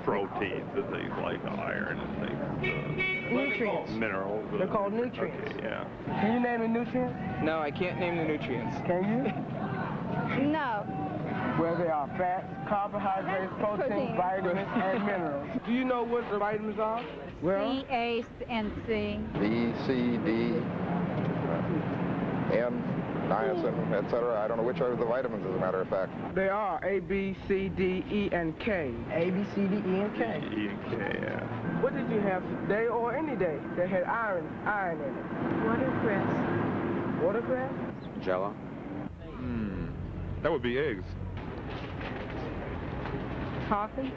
proteins and things like iron and things. Nutrients. Minerals. They're called nutrients. Okay, yeah. Can you name the nutrients? No, I can't name the nutrients. Can you? No. Well, they are fats, carbohydrates, proteins, vitamins, and minerals. Do you know what the vitamins are? Well, C, A, and C. B, C, D, N, niacin, etc. I don't know which are the vitamins, as a matter of fact. they are A, B, C, D, E, and K. A, B, C, D, E, and K. E and K, yeah. What did you have today or any day that had iron in it? Watercress. Watercress? Jello. That would be eggs. Coffee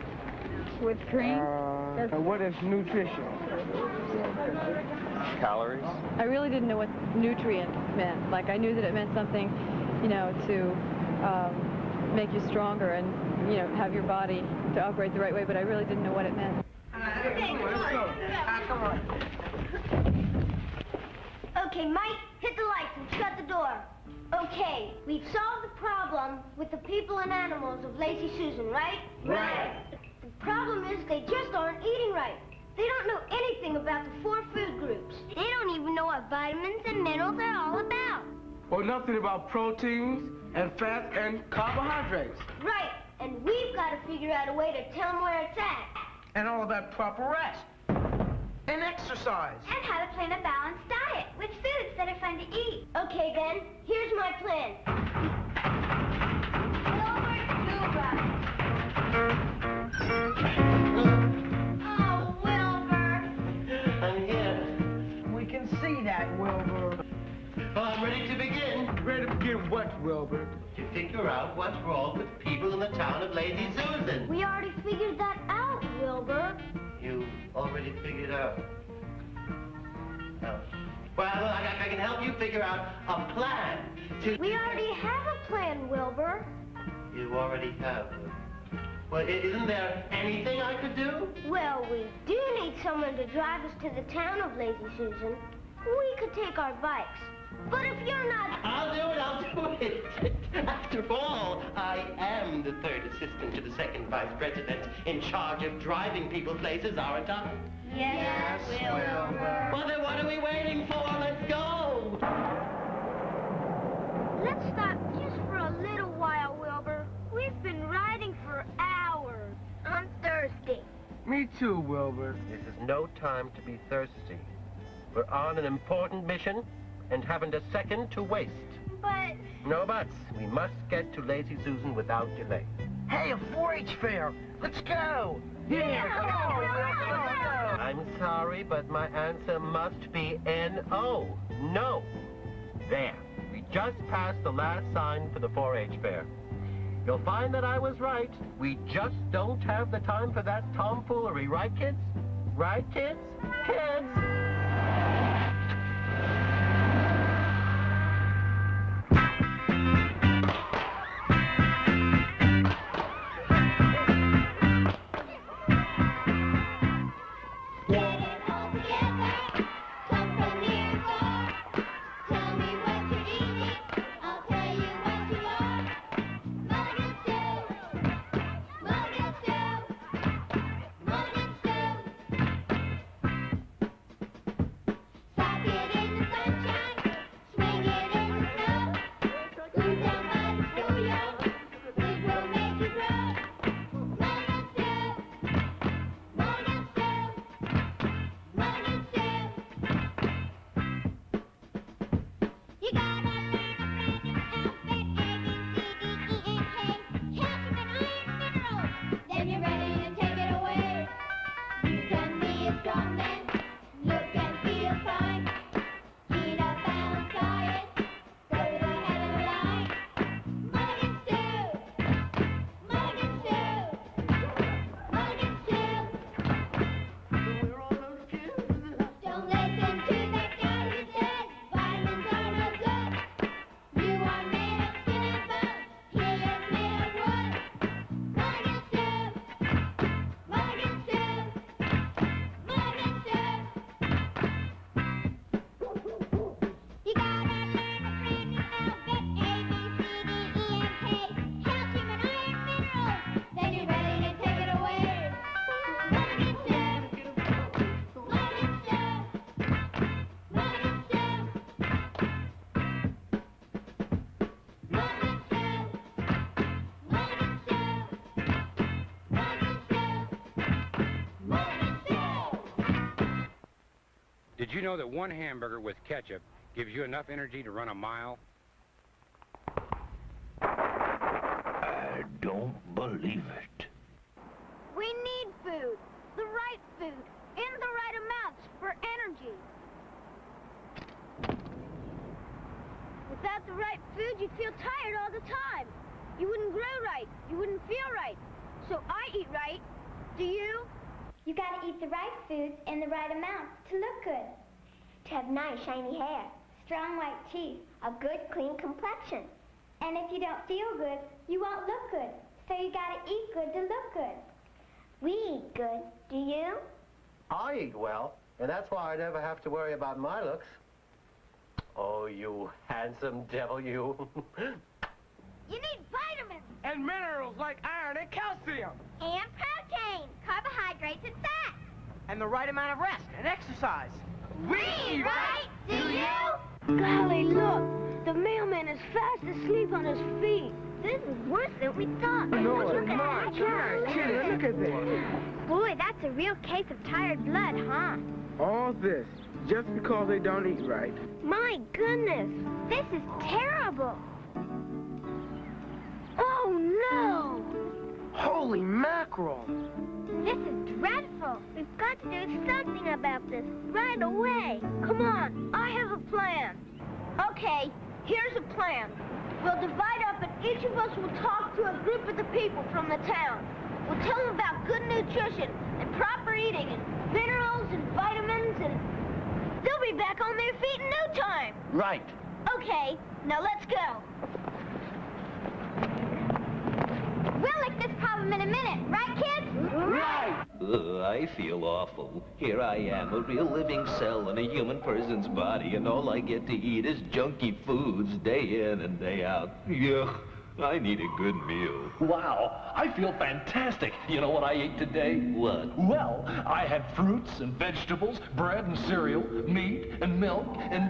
with cream. What is nutrition? Calories. I really didn't know what nutrient meant. Like, I knew that it meant something, you know, to make you stronger and, you know, have your body to operate the right way, but I really didn't know what it meant. Okay, come on. Okay, Mike, hit the lights and shut the door. Okay, we've solved the problem with the people and animals of Lazy Susan, right? Right. The problem is they just aren't eating right. They don't know anything about the 4 food groups. They don't even know what vitamins and minerals are all about. Or nothing about proteins and fats and carbohydrates. Right, and we've got to figure out a way to tell them where it's at. And all about proper rest. And exercise. And how to plan a balanced diet with foods that are fun to eat. Okay, then, here's my plan. Oh, Wilbur. I'm here. We can see that, Wilbur. Well, I'm ready to begin. Ready to begin what, Wilbur? To figure out what's wrong with people in the town of Lazy Susan. We already figured that out, Wilbur. You already figured out. Oh. Well, I can help you figure out a plan to... We already have a plan, Wilbur. You already have. Well, isn't there anything I could do? Well, we do need someone to drive us to the town of Lazy Susan. We could take our bikes. But if you're not... I'll do it. After all, I am the 3rd assistant to the 2nd vice president in charge of driving people places, aren't I? Yes, Wilbur. Well, then what are we waiting for? Let's go. Let's stop just for a little while, Wilbur. We've been riding for hours. I'm thirsty. Me too, Wilbur. This is no time to be thirsty. We're on an important mission and haven't a second to waste. But... No buts. We must get to Lazy Susan without delay. Hey, a 4-H fair. Let's go. I'm sorry, but my answer must be N-O. No. There. We just passed the last sign for the 4-H fair. You'll find that I was right. We just don't have the time for that tomfoolery, right, kids? Right, kids? Kids! Did you know that one hamburger with ketchup gives you enough energy to run a mile? I don't believe it. We need food. The right food. In the right amounts for energy. Without the right food, you'd feel tired all the time. You wouldn't grow right. You wouldn't feel right. So I eat right. Do you? You gotta eat the right foods in the right amount to look good. To have nice shiny hair, strong white teeth, a good clean complexion. And if you don't feel good, you won't look good. So you gotta eat good to look good. We eat good, do you? I eat well, and that's why I never have to worry about my looks. Oh, you handsome devil, you. You need vitamins. And minerals like iron and calcium. And protein, carbohydrates and fat. And the right amount of rest and exercise. We eat right, do you? Golly, look. The mailman is fast asleep on his feet. This is worse than we thought. No, Look it's at not. that chart. Kitty, look at this. Boy, that's a real case of tired blood, huh? All this just because they don't eat right. My goodness, this is terrible. Oh, no. Holy mackerel. This is dreadful. We've got to do something about this right away. Come on, I have a plan. Okay, here's a plan. We'll divide up and each of us will talk to a group of the people from the town. We'll tell them about good nutrition and proper eating and minerals and vitamins and they'll be back on their feet in no time. Right. Okay, now let's go. We'll lick this problem in a minute, right, kids? Right. I feel awful. Here I am, a real living cell in a human person's body, and all I get to eat is junky foods day in and day out. Yuck. I need a good meal. Wow, I feel fantastic. You know what I ate today? What? Well, I had fruits and vegetables, bread and cereal, meat and milk, and...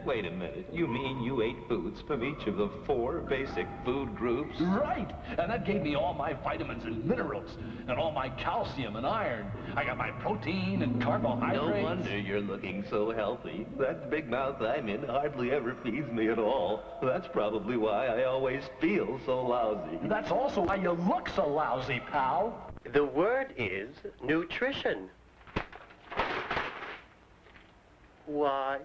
Wait a minute. You mean you ate foods from each of the 4 basic food groups? Right, and that gave me all my vitamins and minerals, and all my calcium and iron. I got my protein and carbohydrates. No wonder you're looking so healthy. That big mouth I'm in hardly ever feeds me at all. That's probably why I always feel so lousy. That's also why you look so lousy, pal. The word is nutrition. Why?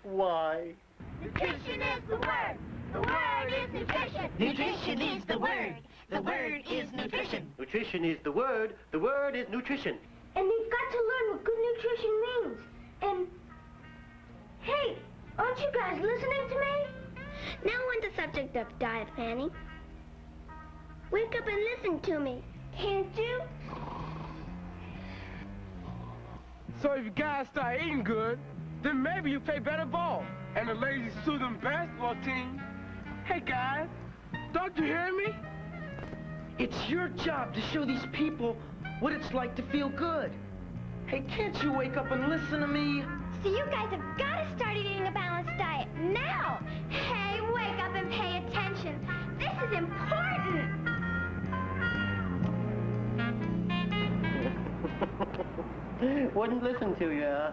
Why? Nutrition is the word. The word is nutrition. Nutrition is the word. The word is nutrition. Nutrition is the word. The word is nutrition. And we've got to learn what good nutrition means. And, hey, aren't you guys listening to me? Now on the subject of diet planning. Wake up and listen to me, can't you? So if you guys start eating good, then maybe you play better ball. And the Lazy Susan basketball team. Hey guys, don't you hear me? It's your job to show these people what it's like to feel good. Hey, can't you wake up and listen to me? So you guys have got to start eating a balanced diet now. Hey, wake up and pay attention. This is important. Wouldn't listen to you, huh?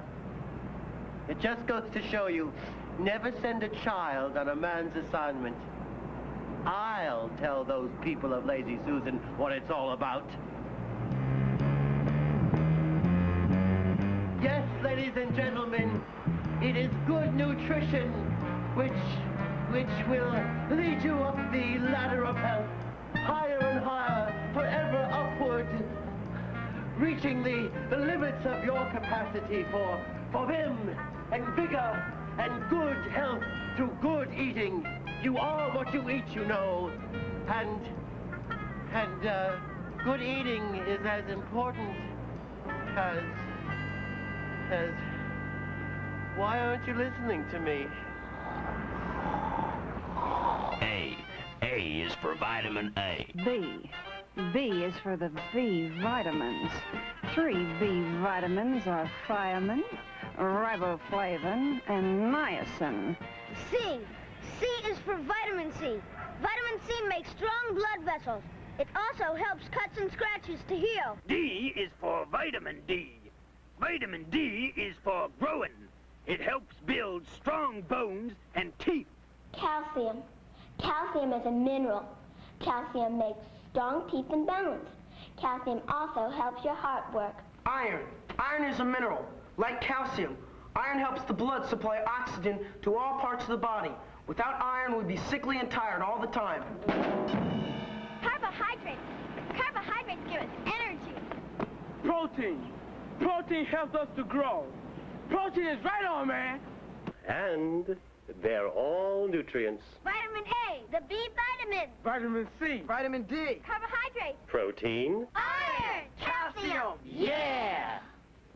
It just goes to show you, never send a child on a man's assignment. I'll tell those people of Lazy Susan what it's all about. Yes, ladies and gentlemen, it is good nutrition which will lead you up the ladder of health, higher and higher, forever upward, reaching the limits of your capacity for vim and vigor and good health through good eating. You are what you eat, you know, and good eating is as important as why aren't you listening to me? A is for vitamin A. B is for the B vitamins. 3 B vitamins are thiamine, riboflavin, and niacin. C is for vitamin C. Vitamin C makes strong blood vessels. It also helps cuts and scratches to heal. D is for vitamin D. Vitamin D is for growing. It helps build strong bones and teeth. Calcium. Calcium is a mineral. Calcium makes strong teeth and bones. Calcium also helps your heart work. Iron. Iron is a mineral, like calcium. Iron helps the blood supply oxygen to all parts of the body. Without iron, we'd be sickly and tired all the time. Carbohydrates. Carbohydrates give us energy. Protein. Protein helps us to grow. Protein is right on, man. And they're all nutrients. Vitamin A, the B vitamin. Vitamin C. Vitamin D. Carbohydrates. Protein. Iron. Calcium. Yeah!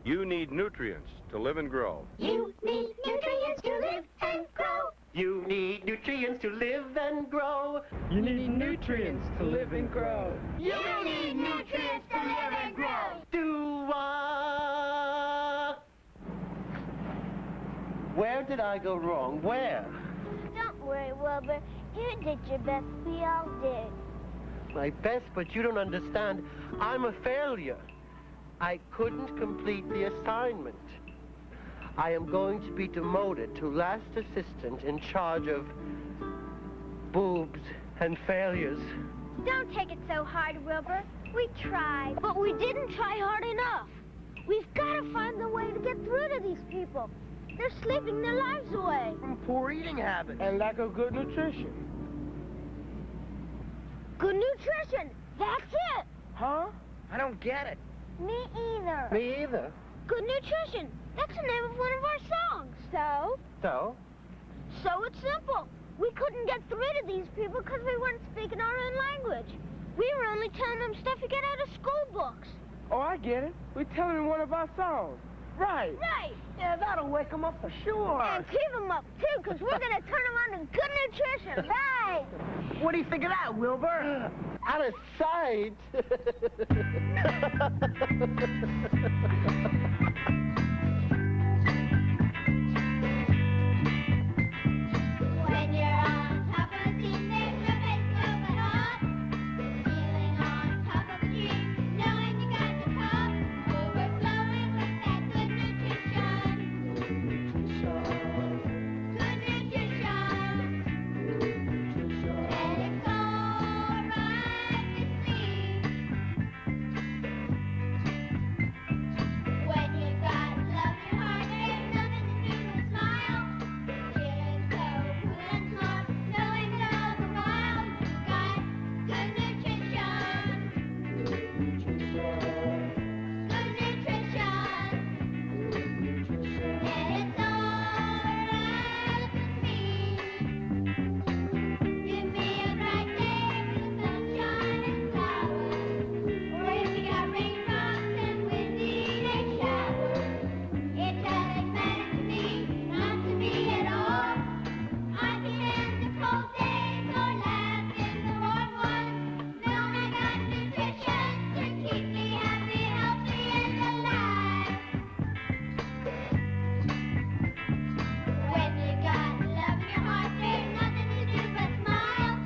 You need nutrients to live and grow. You need nutrients to live and grow. You need nutrients to live and grow. You need nutrients to live and grow. You need nutrients to live and grow. Where did I go wrong? Where? Don't worry, Wilbur. You did your best. We all did. My best, but you don't understand. I'm a failure. I couldn't complete the assignment. I am going to be demoted to last assistant in charge of boobs and failures. Don't take it so hard, Wilbur. We tried. But we didn't try hard enough. We've got to find a way to get through to these people. They're sleeping their lives away. From poor eating habits. And lack of good nutrition. Good nutrition. That's it. Huh? I don't get it. Me either. Me either. Good nutrition. That's the name of one of our songs. So? So it's simple. We couldn't get through to these people because we weren't speaking our own language. We were only telling them stuff you get out of school books. Oh, I get it. We're telling them one of our songs. Right. Right. Yeah, that'll wake them up for sure. And keep them up, too, because we're going to turn them on to good nutrition. Right. What do you think of that, Wilbur? Out of sight. When you're on top of the scene, there's no place to go but up. Feeling on top of a dream, knowing you got the cup, overflowing with that good nutrition. Good nutrition. And it's alright to sleep. When you've got love in your heart, there's nothing to do but smile. Feeling so cool and smart, knowing that all the while you've got good nutrition. Good nutrition. And it's alright with me. Give me a bright day with the sunshine and flowers. Or if you got raindrops and windy day showers. It doesn't matter to me, not to me at all. I can stand the cold days or laugh in the warm ones. Knowing I got nutrition to keep me happy, healthy, and alive. When you got love in your heart, there's nothing to do but smile.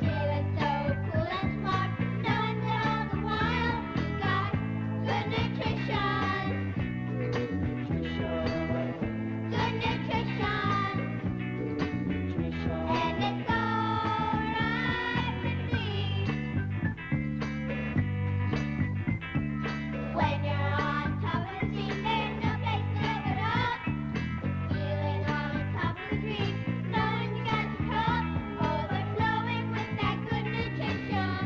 Feeling so cool and smart, knowing that all the while you got good nutrition. Good nutrition. And it's alright with me. When you're on top of the scene, there's no place to go but up. Feeling on top of the dream, knowing you got the cup, overflowing with that good nutrition.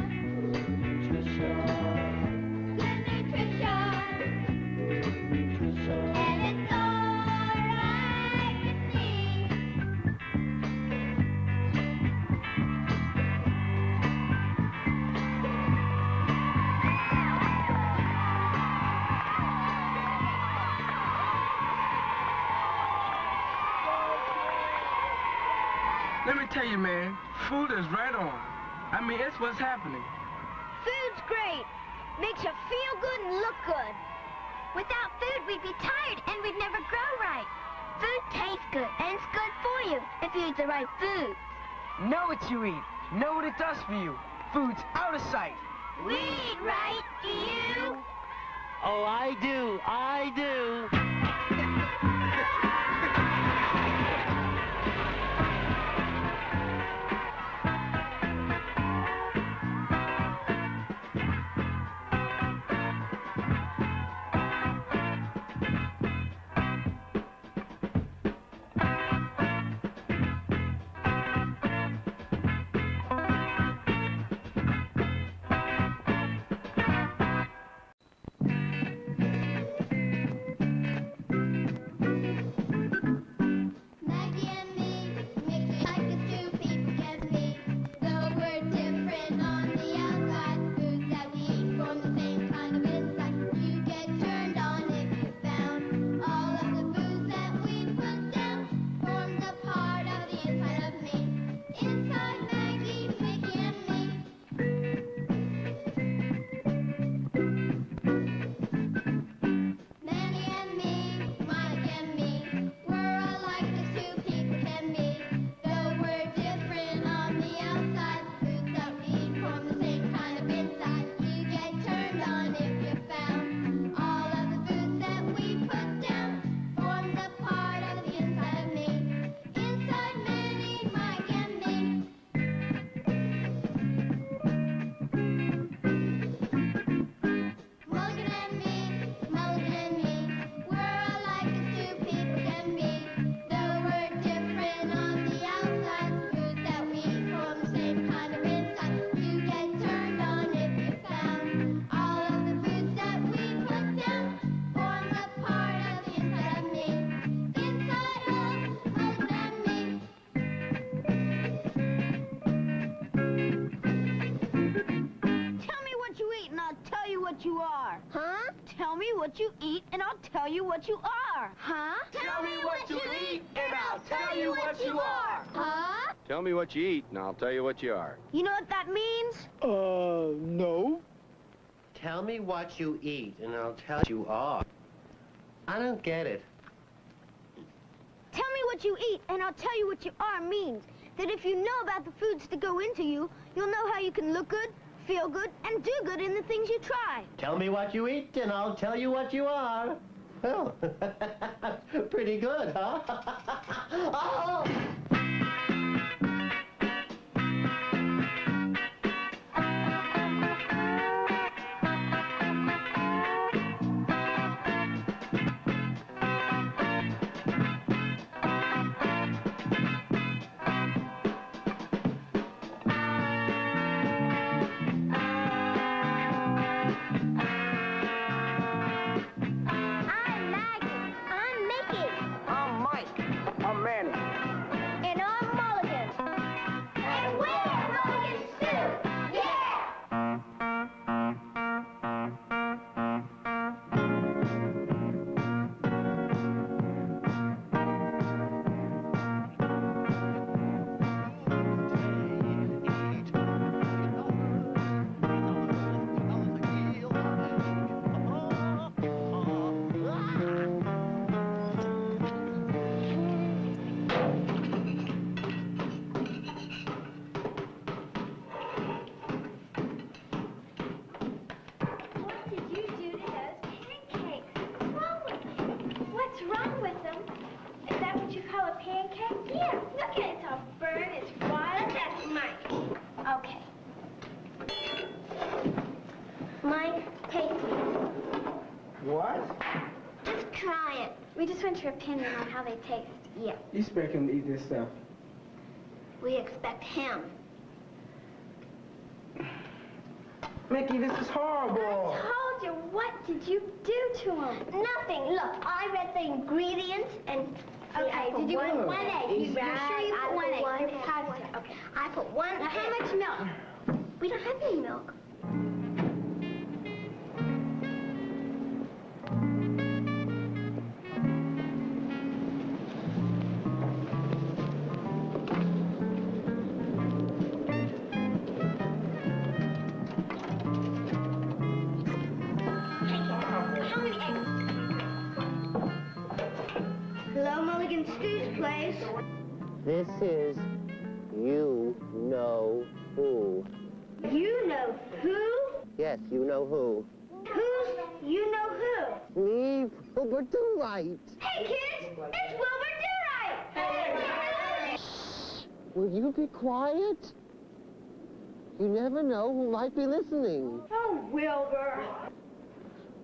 Good nutrition. And it's alright with me. Let me tell you, man, food is right on. I mean, it's what's happening. Food's great. Makes you feel good and look good. Without food, we'd be tired and we'd never grow right. Food tastes good, and it's good for you if you eat the right food. Know what you eat. Know what it does for you. Food's out of sight. We eat right, do you? Oh, I do. I do. what you eat, and I'll tell you what you are. Huh? Tell me what you eat, and I'll tell you what you are. Huh? Tell me what you eat, and I'll tell you what you are. You know what that means? No. Tell me what you eat, and I'll tell you are. I don't get it. Tell me what you eat, and I'll tell you what you are means that if you know about the foods that go into you, you'll know how you can look good, feel good, and do good in the things you try. Tell me what you eat, and I'll tell you what you are. Well, pretty good, huh? Oh! And I'm Mulligan. And we're Mulligan Stew. Yeah! What did you do to those pancakes? What's wrong with them? Is that what you call a pancake? Yeah, look at it. It's all burned, it's wild. That's mine. Okay. Mike, taste it. What? Just try it. We just want your opinion on how they taste. Yeah. You expect him to eat this stuff? We expect him. Mickey, this is horrible. I told you. What did you do to him? Nothing. Look, I read the ingredients and... Okay, did you put one egg? You're sure you put one egg? You're positive. Okay. I put one egg. How much milk? We don't have any milk. How many eggs? Hello, Mulligan Stew's place. This is You Know Who. You know who? Yes, you know who. Who's you know who? Me, Wilbur DeWright. Hey, kids! It's Wilbur DeWright! Hey! Will you be quiet? You never know who might be listening. Oh, Wilbur.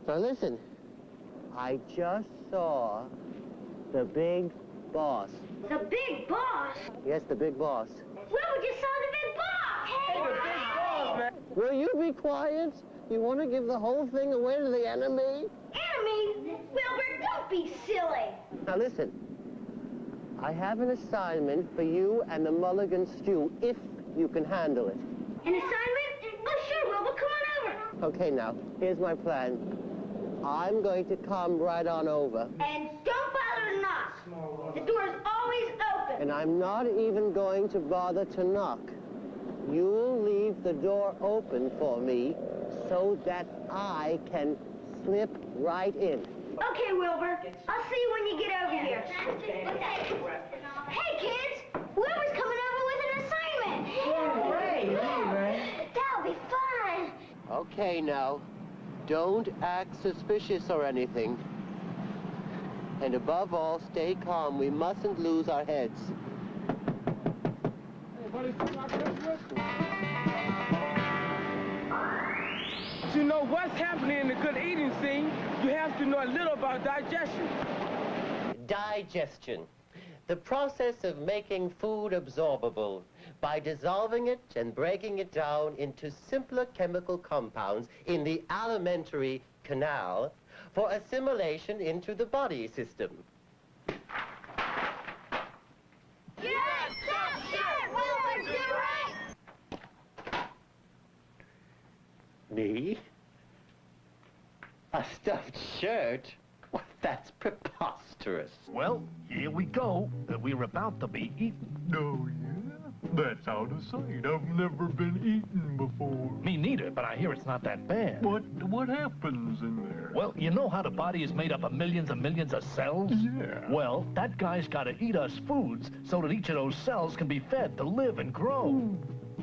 Now listen, I just saw the big boss. The big boss? Yes, the big boss. Wilbur just saw the big boss! Hey, the big boss, man. Will you be quiet? You want to give the whole thing away to the enemy? Enemy? Wilbur, don't be silly. Now listen, I have an assignment for you and the Mulligan Stew, if you can handle it. An assignment? Oh, sure, Wilbur, come on over. Okay, now, here's my plan. I'm going to come right on over. And don't bother to knock. The door's always open. And I'm not even going to bother to knock. You'll leave the door open for me so that I can slip right in. Okay, Wilbur. I'll see you when you get over here. Hey, kids! Wilbur's coming over with an assignment. Great, That'll be fun. Okay, now, don't act suspicious or anything. And above all, stay calm. We mustn't lose our heads. To know what's happening in the good eating scene, you have to know a little about digestion. Digestion. The process of making food absorbable by dissolving it and breaking it down into simpler chemical compounds in the alimentary canal for assimilation into the body system. Yes, that's it! Wilbur, do right! Me? A stuffed shirt? Well, that's preposterous. Well, here we go. We're about to be eaten. Oh, yeah? That's out of sight. I've never been eaten before. Me neither, but I hear it's not that bad. What happens in there? Well, you know how the body is made up of millions and millions of cells? Yeah. Well, that guy's got to eat us foods so that each of those cells can be fed to live and grow.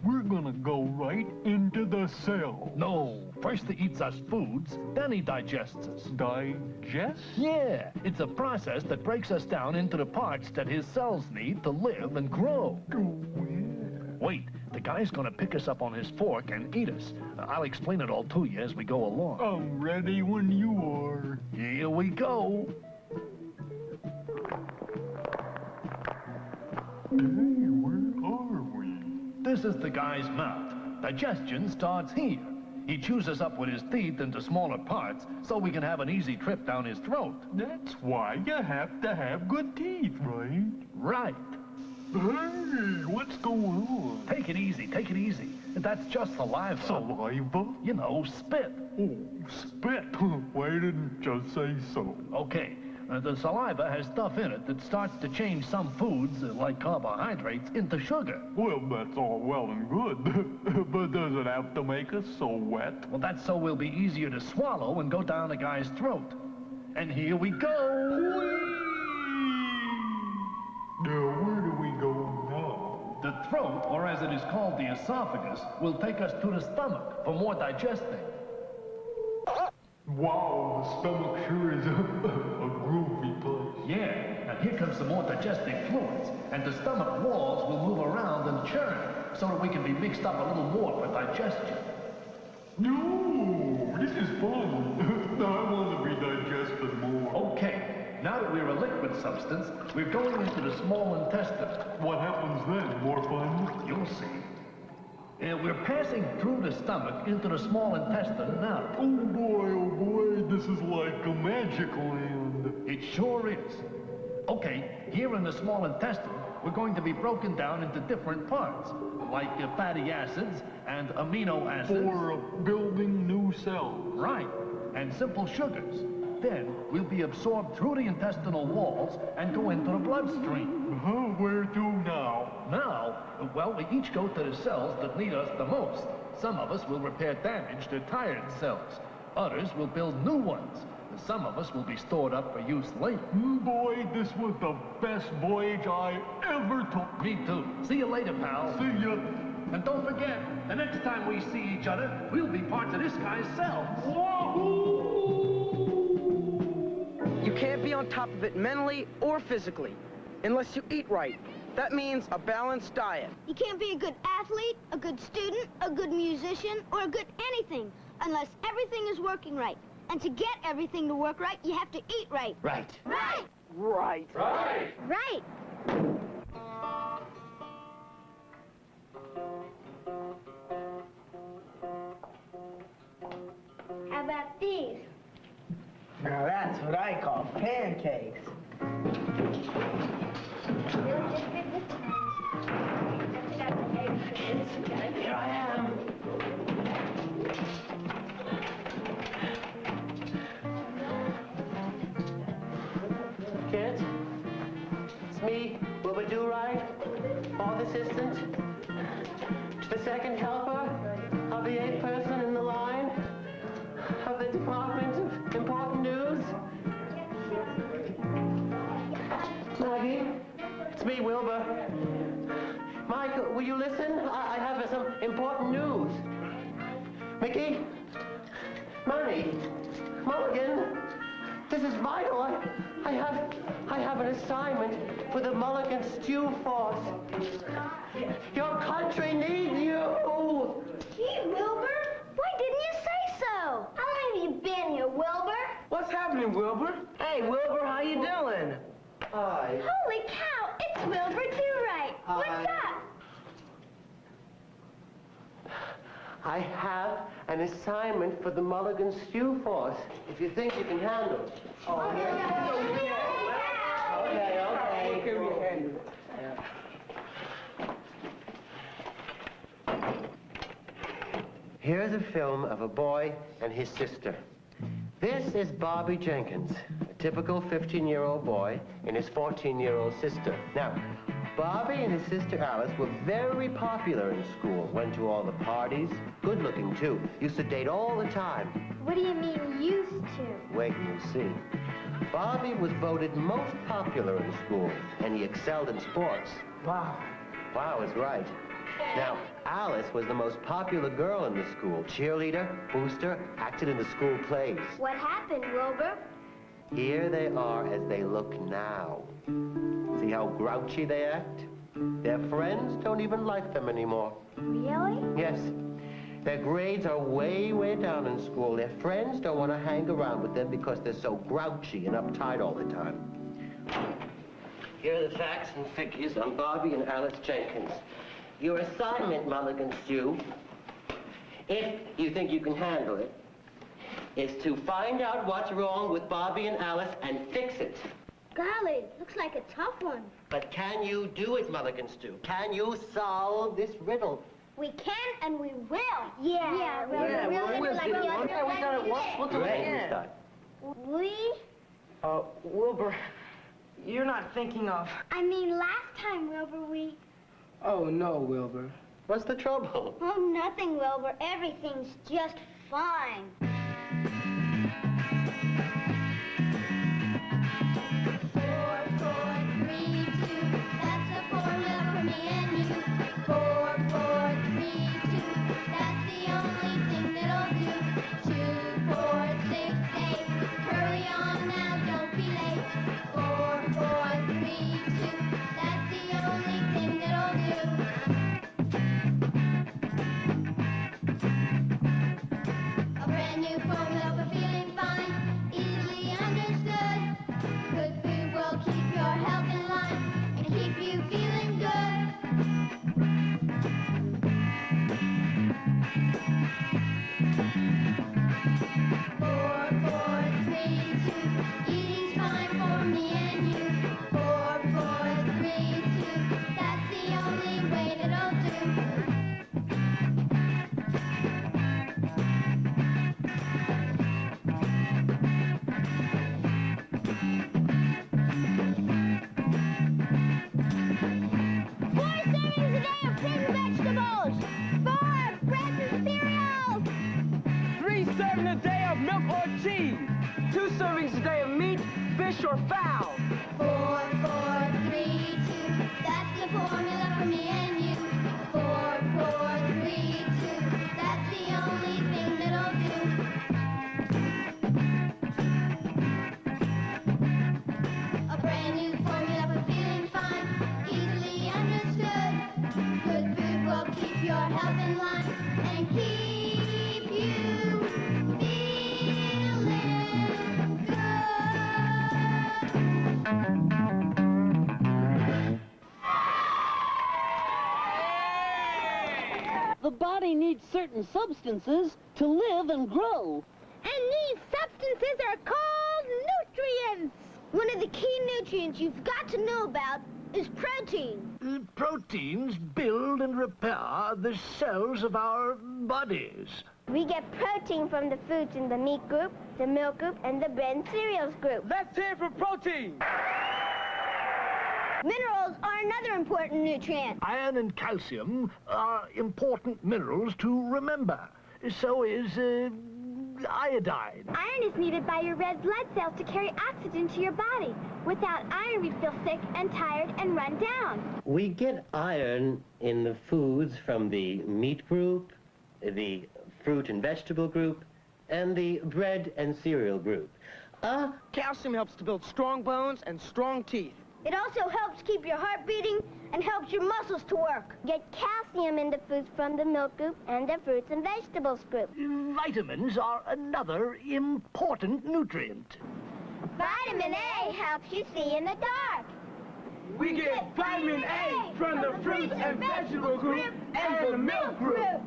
We're gonna go right into the cell. No, first he eats us foods, then he digests us. Digest? Yeah, it's a process that breaks us down into the parts that his cells need to live and grow. Oh, yeah. Wait, the guy's gonna pick us up on his fork and eat us. I'll explain it all to you as we go along. I'm ready when you are. Here we go. Hey, where are we? This is the guy's mouth. Digestion starts here. He chews us up with his teeth into smaller parts so we can have an easy trip down his throat. That's why you have to have good teeth, right? Right. Hey, what's going on? Take it easy, take it easy. That's just saliva. Saliva? You know, spit. Oh, spit. Why didn't you say so? Okay. The saliva has stuff in it that starts to change some foods, like carbohydrates, into sugar. Well, that's all well and good, but does it have to make us so wet? Well, that's so we'll be easier to swallow and go down a guy's throat. And here we go! Whee! Now, where do we go now? The throat, or as it is called, the esophagus, will take us to the stomach for more digesting. Wow, the stomach sure is a groovy place. Yeah, now here comes some more digestive fluids, and the stomach walls will move around and churn, so that we can be mixed up a little more for digestion. No, this is fun. I want to be digested more. Okay, now that we're a liquid substance, we're going into the small intestine. What happens then? More fun? You'll see. We're passing through the stomach into the small intestine now. Oh boy, this is like a magic land. It sure is. Okay, here in the small intestine, we're going to be broken down into different parts, like fatty acids and amino acids. For building new cells. Right, and simple sugars. Then we'll be absorbed through the intestinal walls and go into the bloodstream. Where to now? Now, well, we each go to the cells that need us the most. Some of us will repair damaged or tired cells. Others will build new ones. Some of us will be stored up for use later. Boy, this was the best voyage I ever took. Me too. See you later, pal. See ya. And don't forget, the next time we see each other, we'll be parts of this guy's cells. Wahoo! You can't be on top of it mentally or physically unless you eat right. That means a balanced diet. You can't be a good athlete, a good student, a good musician, or a good anything unless everything is working right. And to get everything to work right, you have to eat right. Right. Right. Right. Right. Right. How about these? Now that's what I call pancakes. Here I am. Kids, it's me, Wilbur Do-Right, fourth assistant, the second helper of the 8th person in the line of the Department of Important News. Maggie, it's me, Wilbur. Mike, will you listen? I have some important news. Mickey, Manny, Mulligan, this is vital. I have an assignment for the Mulligan Stew Force. Your country needs you. Gee, Wilbur, why didn't you say so? How long have you been here, Wilbur? What's happening, Wilbur? Hey, Wilbur, how you doing? Hi. Holy cow, it's Wilbur Do-Right. What's up? I have an assignment for the Mulligan Stew Force, if you think you can handle it. Oh, here. Okay. Can we handle it? Here's a film of a boy and his sister. This This is Bobby Jenkins, a typical 15-year-old boy and his 14-year-old sister. Now, Bobby and his sister Alice were very popular in school, went to all the parties, good-looking too, used to date all the time. What do you mean, used to? Wait and you'll see. Bobby was voted most popular in school, and he excelled in sports. Wow. Wow is right. Now, Alice was the most popular girl in the school. Cheerleader, booster, acted in the school plays. What happened, Wilbur? Here they are as they look now. See how grouchy they act? Their friends don't even like them anymore. Really? Yes. Their grades are way, way down in school. Their friends don't want to hang around with them because they're so grouchy and uptight all the time. Here are the facts and figures on Bobby and Alice Jenkins. Your assignment, Mulligan Stew, if you think you can handle it, is to find out what's wrong with Bobby and Alice and fix it. Golly, looks like a tough one. But can you do it, Mulligan Stew? Can you solve this riddle? We can and we will. Yeah, we'll do like the other Okay, we got it once, we'll do it Great, again. start. We? Wilbur, you're not thinking of... I mean, last time, Wilbur, we... Oh, no, Wilbur. What's the trouble? Oh, nothing, Wilbur. Everything's just fine. 4, 4, 3, 2. That's the formula for me and you. 4, 4, 3, 2. That's the only thing that'll do. 2, 4, 6, 8. Hurry on now, don't be late. 4, 4, 3, 2. That's the only thing that'll do. A brand new formula for feeling fine, easily understood. Good food will keep your health in line and keep you feeling good. 4, 4, 3, 2. Eating's fine for me and you. 4, 4, 3, 2. That's the only way that'll do. Vegetables! 4 breads and cereals! 3 servings a day of milk or cheese. 2 servings a day of meat, fish, or fowl. 4, 4, 3, 2. That's the formula for me and you. 4, 4, 3, 2. That's the only thing that'll do. A brand new formula for feeling fine, easily understood. Good food will keep your health in line and keep you feeling good. The body needs certain substances to live and grow. And these substances are called nutrients. One of the key nutrients you've got to know about is protein. Proteins build and repair the cells of our bodies. We get protein from the foods in the meat group, the milk group, and the bread and cereals group. Let's hear for protein. Minerals are another important nutrient. Iron and calcium are important minerals to remember. So is iodine. Iron is needed by your red blood cells to carry oxygen to your body. Without iron, we feel sick and tired and run down. We get iron in the foods from the meat group, the fruit and vegetable group, and the bread and cereal group. Calcium helps to build strong bones and strong teeth. It also helps keep your heart beating and helps your muscles to work. Get calcium in the foods from the milk group and the fruits and vegetables group. Vitamins are another important nutrient. Vitamin A helps you see in the dark. We get vitamin A from the fruits and vegetable group and the milk group.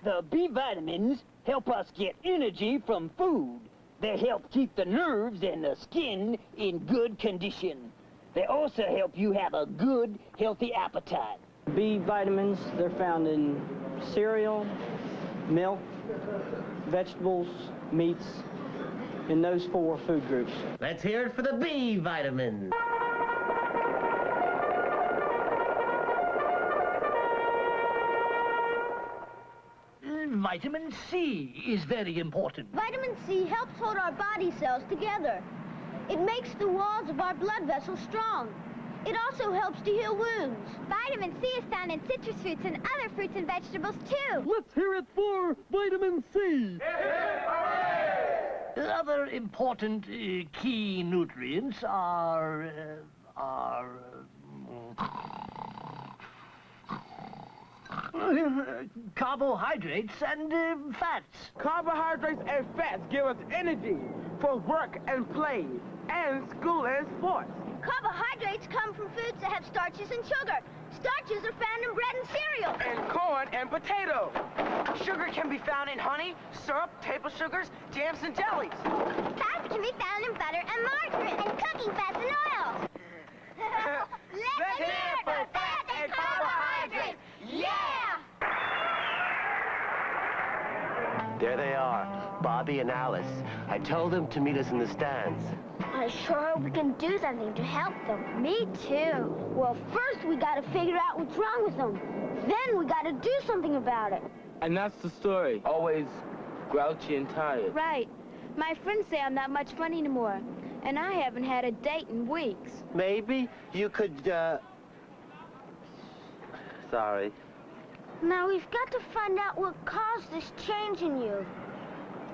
The B vitamins help us get energy from food. They help keep the nerves and the skin in good condition. They also help you have a good, healthy appetite. B vitamins, they're found in cereal, milk, vegetables, meats, in those 4 food groups. Let's hear it for the B vitamin. Vitamin C is very important. Vitamin C helps hold our body cells together. It makes the walls of our blood vessels strong. It also helps to heal wounds. Vitamin C is found in citrus fruits and other fruits and vegetables, too. Let's hear it for vitamin C. Other important key nutrients are carbohydrates and fats. Carbohydrates and fats give us energy for work and play, and school and sports. Carbohydrates come from foods that have starches and sugar. Starches are found in bread and cereal. And corn and potatoes. Sugar can be found in honey, syrup, table sugars, jams, and jellies. Fats can be found in butter and margarine and cooking fats and oils. Let's hear it for fats and carbohydrates. Yeah! There they are, Bobby and Alice. I told them to meet us in the stands. I sure hope we can do something to help them. Me too. Well, first we gotta figure out what's wrong with them. Then we gotta do something about it. And that's the story. Always grouchy and tired. Right. My friends say I'm not much fun anymore. And I haven't had a date in weeks. Maybe you could, Sorry. Now we've got to find out what caused this change in you.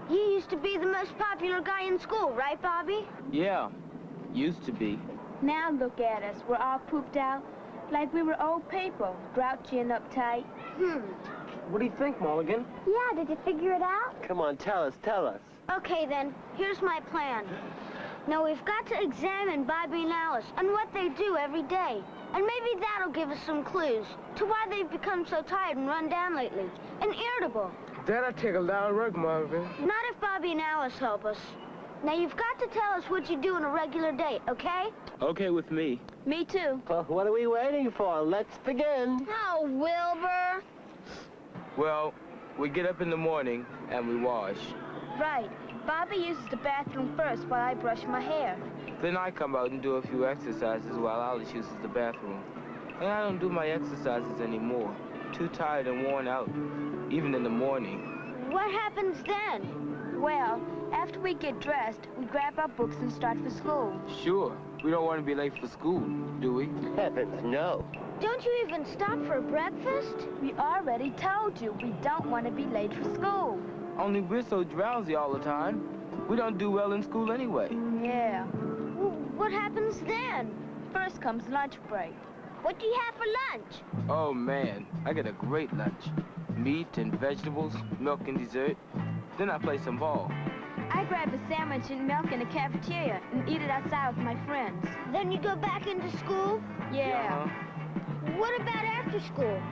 You used to be the most popular guy in school, right, Bobby? Yeah, used to be. Now look at us. We're all pooped out. Like we were old paper, grouchy and uptight. What do you think, Mulligan? Yeah, did you figure it out? Come on, tell us. Okay, then. Here's my plan. Now, we've got to examine Bobby and Alice and what they do every day. And maybe that'll give us some clues to why they've become so tired and run down lately and irritable. That'll take a lot of work, Marvin. Not if Bobby and Alice help us. Now, you've got to tell us what you do on a regular day, okay? Okay with me. Me too. Well, what are we waiting for? Let's begin. Oh, Wilbur. Well, we get up in the morning and we wash. Right. Bobby uses the bathroom first while I brush my hair. Then I come out and do a few exercises while Alice uses the bathroom. And I don't do my exercises anymore. Too tired and worn out, even in the morning. What happens then? Well, after we get dressed, we grab our books and start for school. Sure. We don't want to be late for school, do we? Heavens, no. Don't you even stop for breakfast? We already told you we don't want to be late for school. Only we're so drowsy all the time. We don't do well in school anyway. Yeah. What happens then? First comes lunch break. What do you have for lunch? Oh, man. I get a great lunch. Meat and vegetables, milk and dessert. Then I play some ball. I grab a sandwich and milk in the cafeteria and eat it outside with my friends. Then you go back into school? Yeah. What about after school?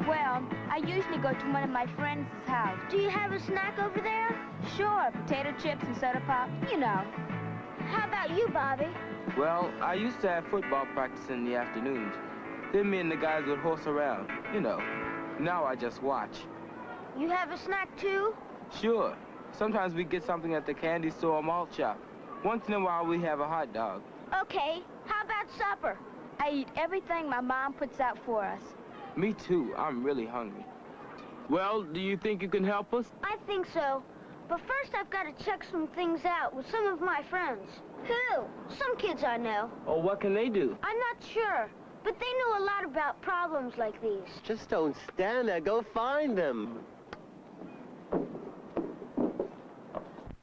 Well, I usually go to one of my friends' house. Do you have a snack over there? Sure, potato chips and soda pop, you know. How about you, Bobby? Well, I used to have football practice in the afternoons. Then me and the guys would horse around, you know. Now I just watch. You have a snack too? Sure. Sometimes we get something at the candy store or malt shop. Once in a while we have a hot dog. Okay, how about supper? I eat everything my mom puts out for us. Me too. I'm really hungry. Well, do you think you can help us? I think so. But first I've got to check some things out with some of my friends. Who? Some kids I know. Oh, what can they do? I'm not sure, but they know a lot about problems like these. Just don't stand there. Go find them.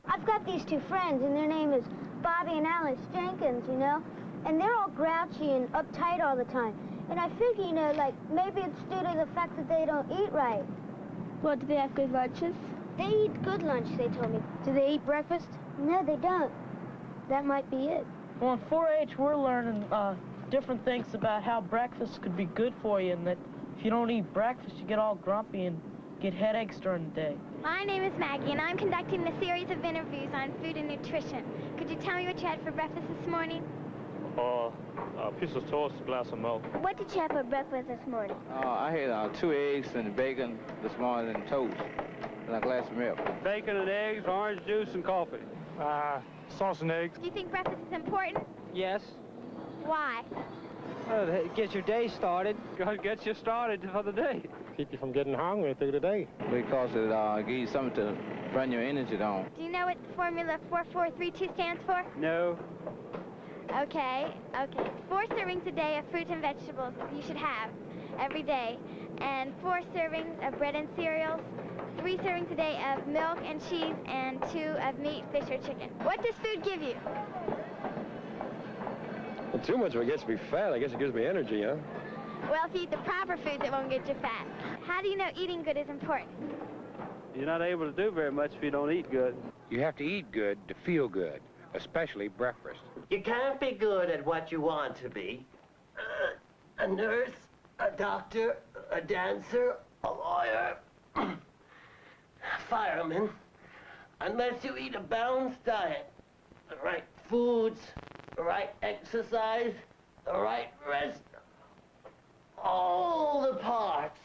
I've got these two friends, and their name is Bobby and Alice Jenkins, you know? And they're all grouchy and uptight all the time. And I figure, you know, like, maybe it's due to the fact that they don't eat right. Well, do they have good lunches? They eat good lunch, they told me. Do they eat breakfast? No, they don't. That might be it. Well, in 4-H, we're learning different things about how breakfast could be good for you, and that if you don't eat breakfast, you get all grumpy and get headaches during the day. My name is Maggie, and I'm conducting a series of interviews on food and nutrition. Could you tell me what you had for breakfast this morning? A piece of toast, a glass of milk. What did you have for breakfast this morning? I had 2 eggs and bacon this morning and toast. and a glass of milk. Bacon and eggs, orange juice, and coffee. Sauce and eggs. Do you think breakfast is important? Yes. Why? Well, it gets your day started. God gets you started for the day. Keep you from getting hungry through the day. Because it gives you something to run your energy on. Do you know what the formula 4432 stands for? No. Okay. 4 servings a day of fruit and vegetables you should have every day, and 4 servings of bread and cereals, 3 servings a day of milk and cheese, and 2 of meat, fish, or chicken. What does food give you? Well, too much of it gets me fat. I guess it gives me energy, huh? Well, if you eat the proper foods, it won't get you fat. How do you know eating good is important? You're not able to do very much if you don't eat good. You have to eat good to feel good, especially breakfast. You can't be good at what you want to be. A nurse, a doctor, a dancer, a lawyer, a fireman, unless you eat a balanced diet, the right foods, the right exercise, the right rest, all the parts.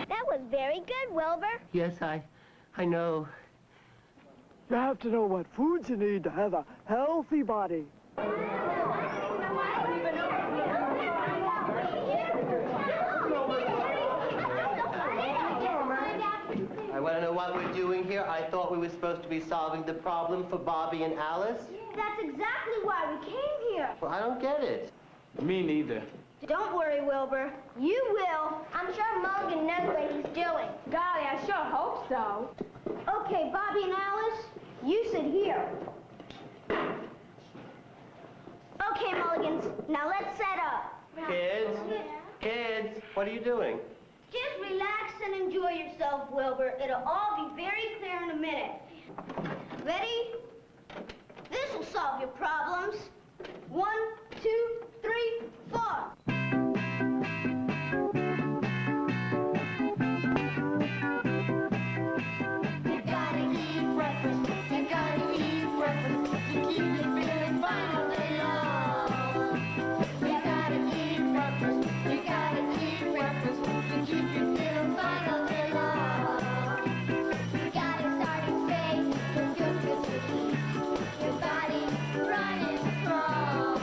That was very good, Wilbur. Yes, I know. You have to know what foods you need to have a healthy body. I want to know what we're doing here. I thought we were supposed to be solving the problem for Bobby and Alice. That's exactly why we came here. Well, I don't get it. Me neither. Don't worry, Wilbur. You will. I'm sure Mulligan knows what he's doing. Golly, I sure hope so. Okay, Bobby and Alice, you sit here. Okay, Mulligans, now let's set up. Kids, what are you doing? Just relax and enjoy yourself, Wilbur. It'll all be very clear in a minute. Ready? This'll solve your problems. 1, 2, 3, 4. You gotta eat breakfast to keep you feeling fine all day long. You gotta eat breakfast to keep you feeling fine all day long. You gotta start each day with good food to keep your body running strong.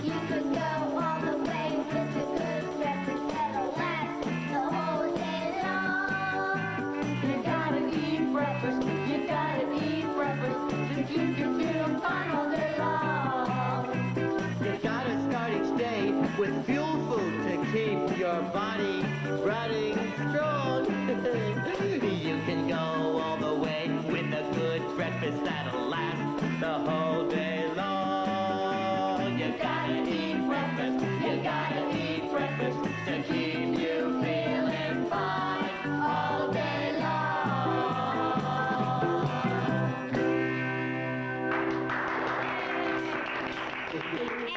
You could go all the way with a good breakfast that'll last the whole day long. You gotta eat breakfast to keep you feeling fine all day long. You gotta start each day with fuel food to keep your body running strong. You can go all the way with a good breakfast that'll last the whole day long. You gotta eat breakfast to keep you feeling fine all day long.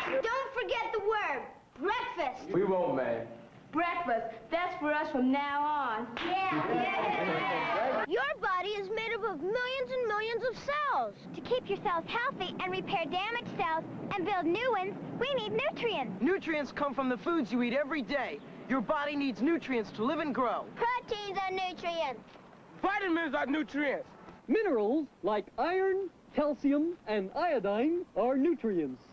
And don't forget the word, breakfast. We won't, man. Breakfast, that's for us from now on. Yeah. Your body is made up of millions and millions of cells. To keep your cells healthy and repair damaged cells and build new ones, we need nutrients. Nutrients come from the foods you eat every day. Your body needs nutrients to live and grow. Proteins are nutrients. Vitamins are nutrients. Minerals like iron, calcium, and iodine are nutrients.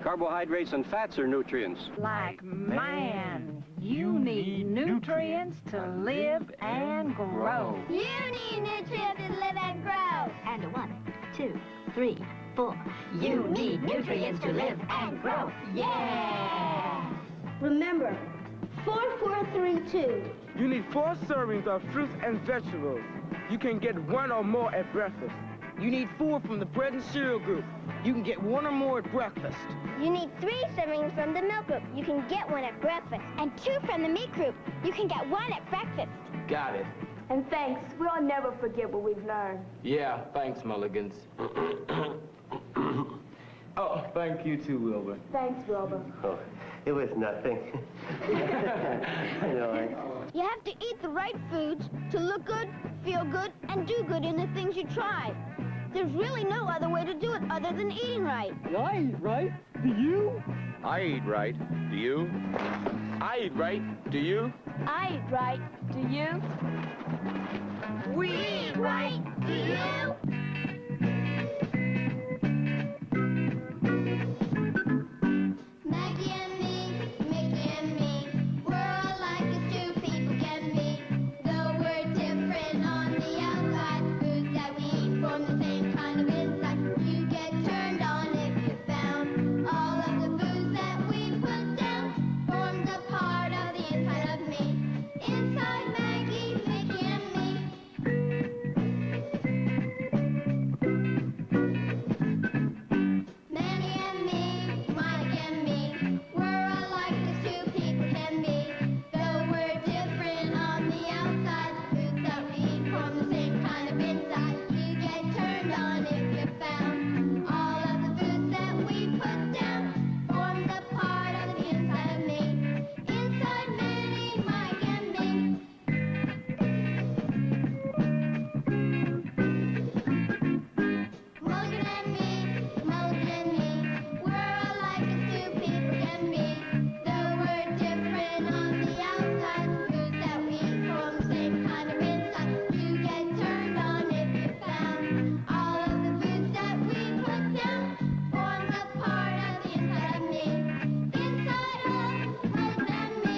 Carbohydrates and fats are nutrients. Like man, you need nutrients to live and grow. You need nutrients to live and grow. And 1, 2, 3, 4. You need nutrients to live and grow. Yeah! Remember, 4432. You need 4 servings of fruits and vegetables. You can get 1 or more at breakfast. You need 4 from the bread and cereal group. You can get 1 or more at breakfast. You need 3 servings from the milk group. You can get 1 at breakfast. And 2 from the meat group. You can get 1 at breakfast. Got it. And thanks. We'll never forget what we've learned. Yeah, thanks, Mulligans. Oh, thank you too, Wilbur. Thanks, Wilbur. Oh, it was nothing. I know. You have to eat the right foods to look good, feel good, and do good in the things you try. There's really no other way to do it other than eating right. I eat right. Do you? I eat right. Do you? I eat right. Do you? I eat right. Do you? We eat right. Do you? Maggie and me, Mickey and me, we're all like as two people can be. Though we're different on the outside, foods that we eat form the same kind of inside. You get turned on if you found all of the foods that we put down forms a part of the inside of me. Inside Maggie, Mickey and me. Manny and me, Mike and me, we're all like as two people can be. Though we're different on the outside, the foods that we eat form the same kind of inside. You get turned on if you found all of the foods that we put down forms a part of the inside of me. Inside Manny, Mike and me. Mulligan and me, we're all like as two people can be. Though we're different on the outside, the foods that we eat form the same kind of inside. You get turned on if you found all of the foods that we put down form a part of the inside of me. Inside of Mulligan and me.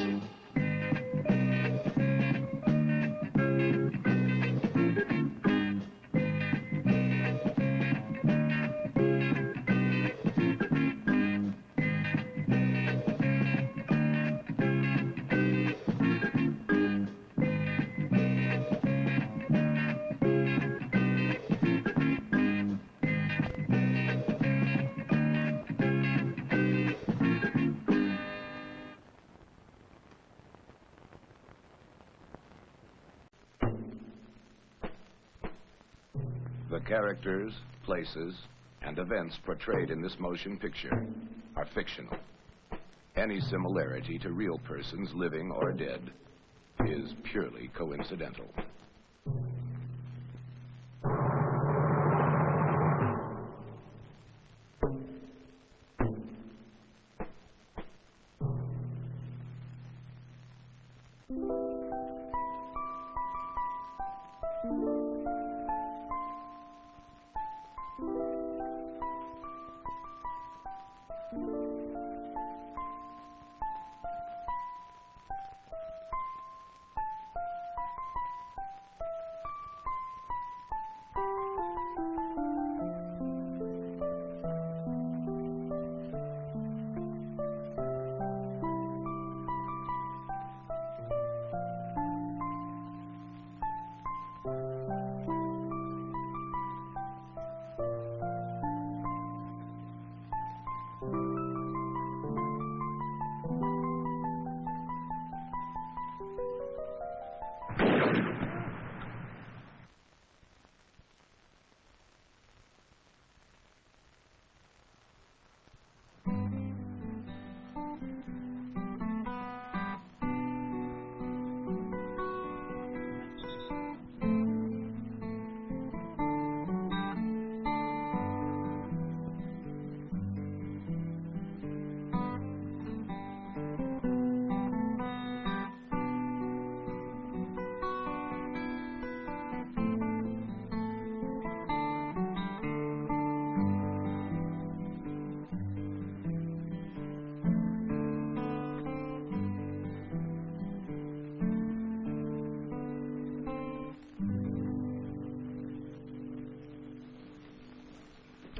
The characters, places, and events portrayed in this motion picture are fictional. Any similarity to real persons, living or dead, is purely coincidental.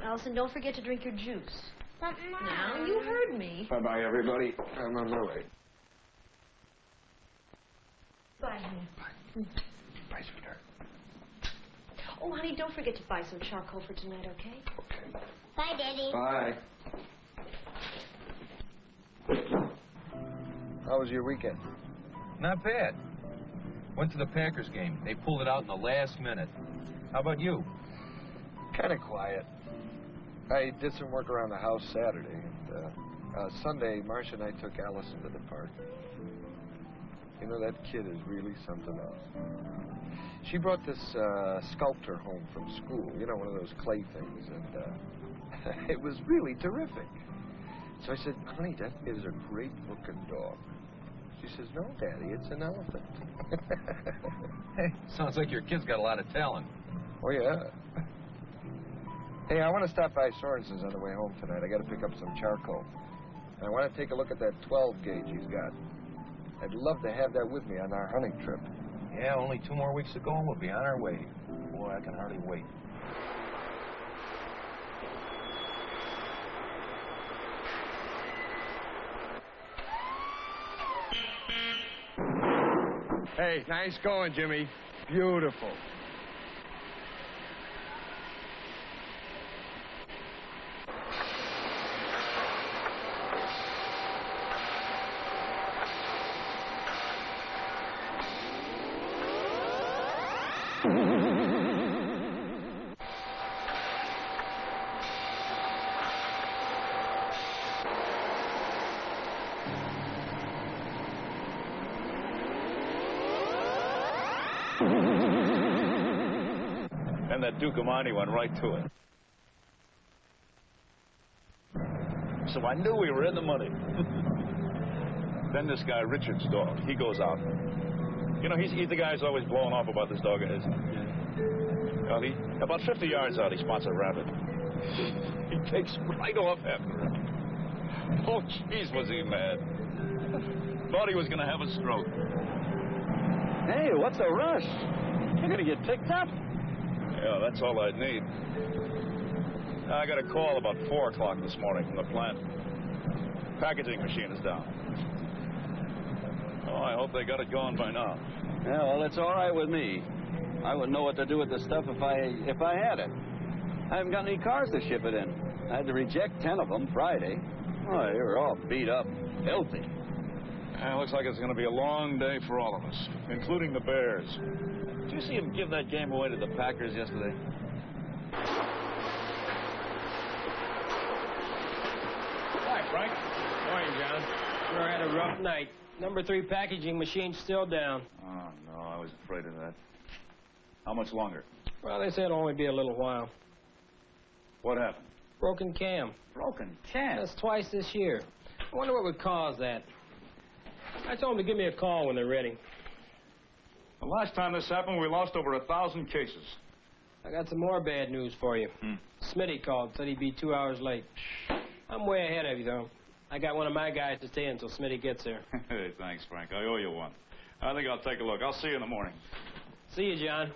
Allison, don't forget to drink your juice. Now, you heard me. Bye-bye, everybody. I'm on my way. Bye, honey. Bye, sweetheart. Oh, honey, don't forget to buy some charcoal for tonight, okay? Okay. Bye, Daddy. Bye. How was your weekend? Not bad. Went to the Packers game. They pulled it out in the last minute. How about you? Kind of quiet. I did some work around the house Saturday, and Sunday, Marcia and I took Allison to the park. You know, that kid is really something else. She brought this sculptor home from school, you know, one of those clay things, and it was really terrific. So I said, honey, that is a great-looking dog. She says, no, Daddy, it's an elephant. Hey, sounds like your kid's got a lot of talent. Oh, yeah. Hey, I want to stop by Sorensen's on the way home tonight. I got to pick up some charcoal. And I want to take a look at that 12 gauge he's got. I'd love to have that with me on our hunting trip. Yeah, only 2 more weeks to go and we'll be on our way. Boy, I can hardly wait. Hey, nice going, Jimmy. Beautiful. And that Duke Amani went right to it. So I knew we were in the money. Then this guy, Richard's dog, he goes out. You know, he's the guy who's always blowing off about this dog of his. Well, about 50 yards out, he spots a rabbit. He takes right off after it. Oh, jeez, was he mad. Thought he was going to have a stroke. Hey, what's a rush? You're going to get picked up. Yeah, that's all I'd need. I got a call about 4 o'clock this morning from the plant. Packaging machine is down. Oh, I hope they got it going by now. Yeah, well, it's all right with me. I wouldn't know what to do with the stuff if I had it. I haven't got any cars to ship it in. I had to reject 10 of them Friday. Oh, they were all beat up, filthy. Yeah, looks like it's going to be a long day for all of us, including the Bears. Did you see him give that game away to the Packers yesterday? Hi, Frank. Morning, John. Sure had a rough night. Number 3 packaging machine's still down. Oh, no, I was afraid of that. How much longer? Well, they said it'll only be a little while. What happened? Broken cam. Broken cam? That's twice this year. I wonder what would cause that. I told them to give me a call when they're ready. The last time this happened, we lost over 1,000 cases. I got some more bad news for you. Smitty called, said he'd be 2 hours late. I'm way ahead of you, though. I got one of my guys to stay until Smitty gets there. Hey, thanks, Frank. I owe you one. I think I'll take a look. I'll see you in the morning. See you, John.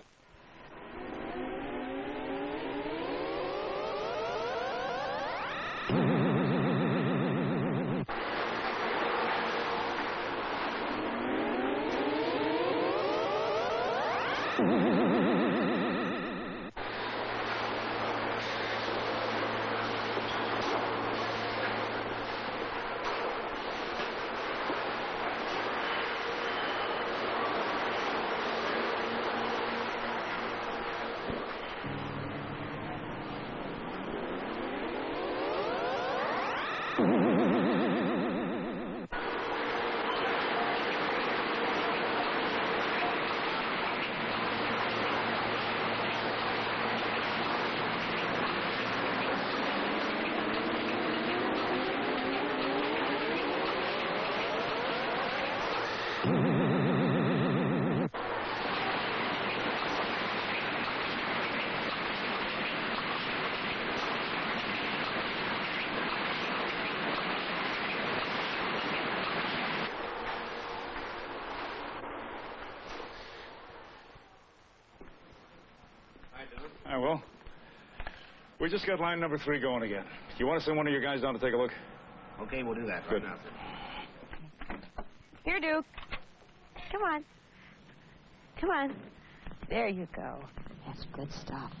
Hi, Will. We just got line number 3 going again. You want to send one of your guys down to take a look? Okay, we'll do that Good. right now, sir. Here, Duke. Come on. Come on. There you go. That's good stuff.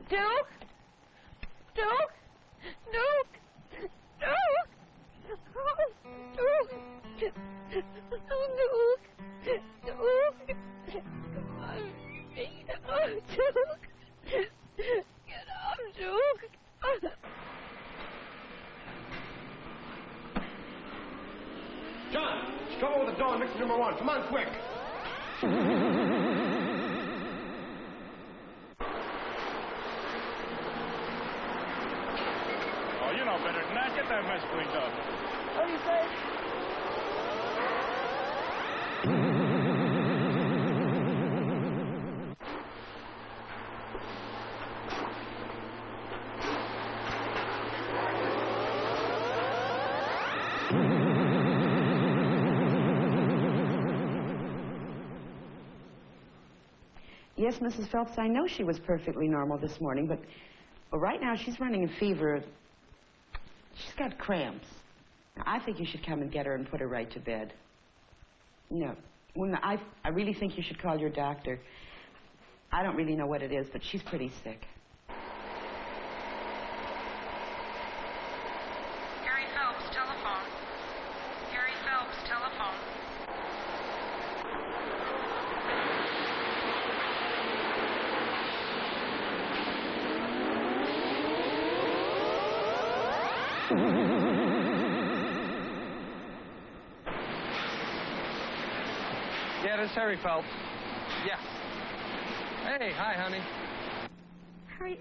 Duke? Duke? Duke? Duke? Duke? Duke? Duke? Come on, Duke? Get up, Duke. John, there's trouble with the door in mixer number 1. Come on, quick. Oh, you know better than that. Get that mess cleaned up. What do you say? Yes, Mrs. Phelps, I know she was perfectly normal this morning, but right now she's running a fever. She's got cramps. Now, I think you should come and get her and put her right to bed. No. I really think you should call your doctor. I don't really know what it is, but she's pretty sick. Harry Phelps, telephone. Harry Phelps, telephone. Yeah, this is Harry Phelps. Yeah. Hey, hi, honey. Harry,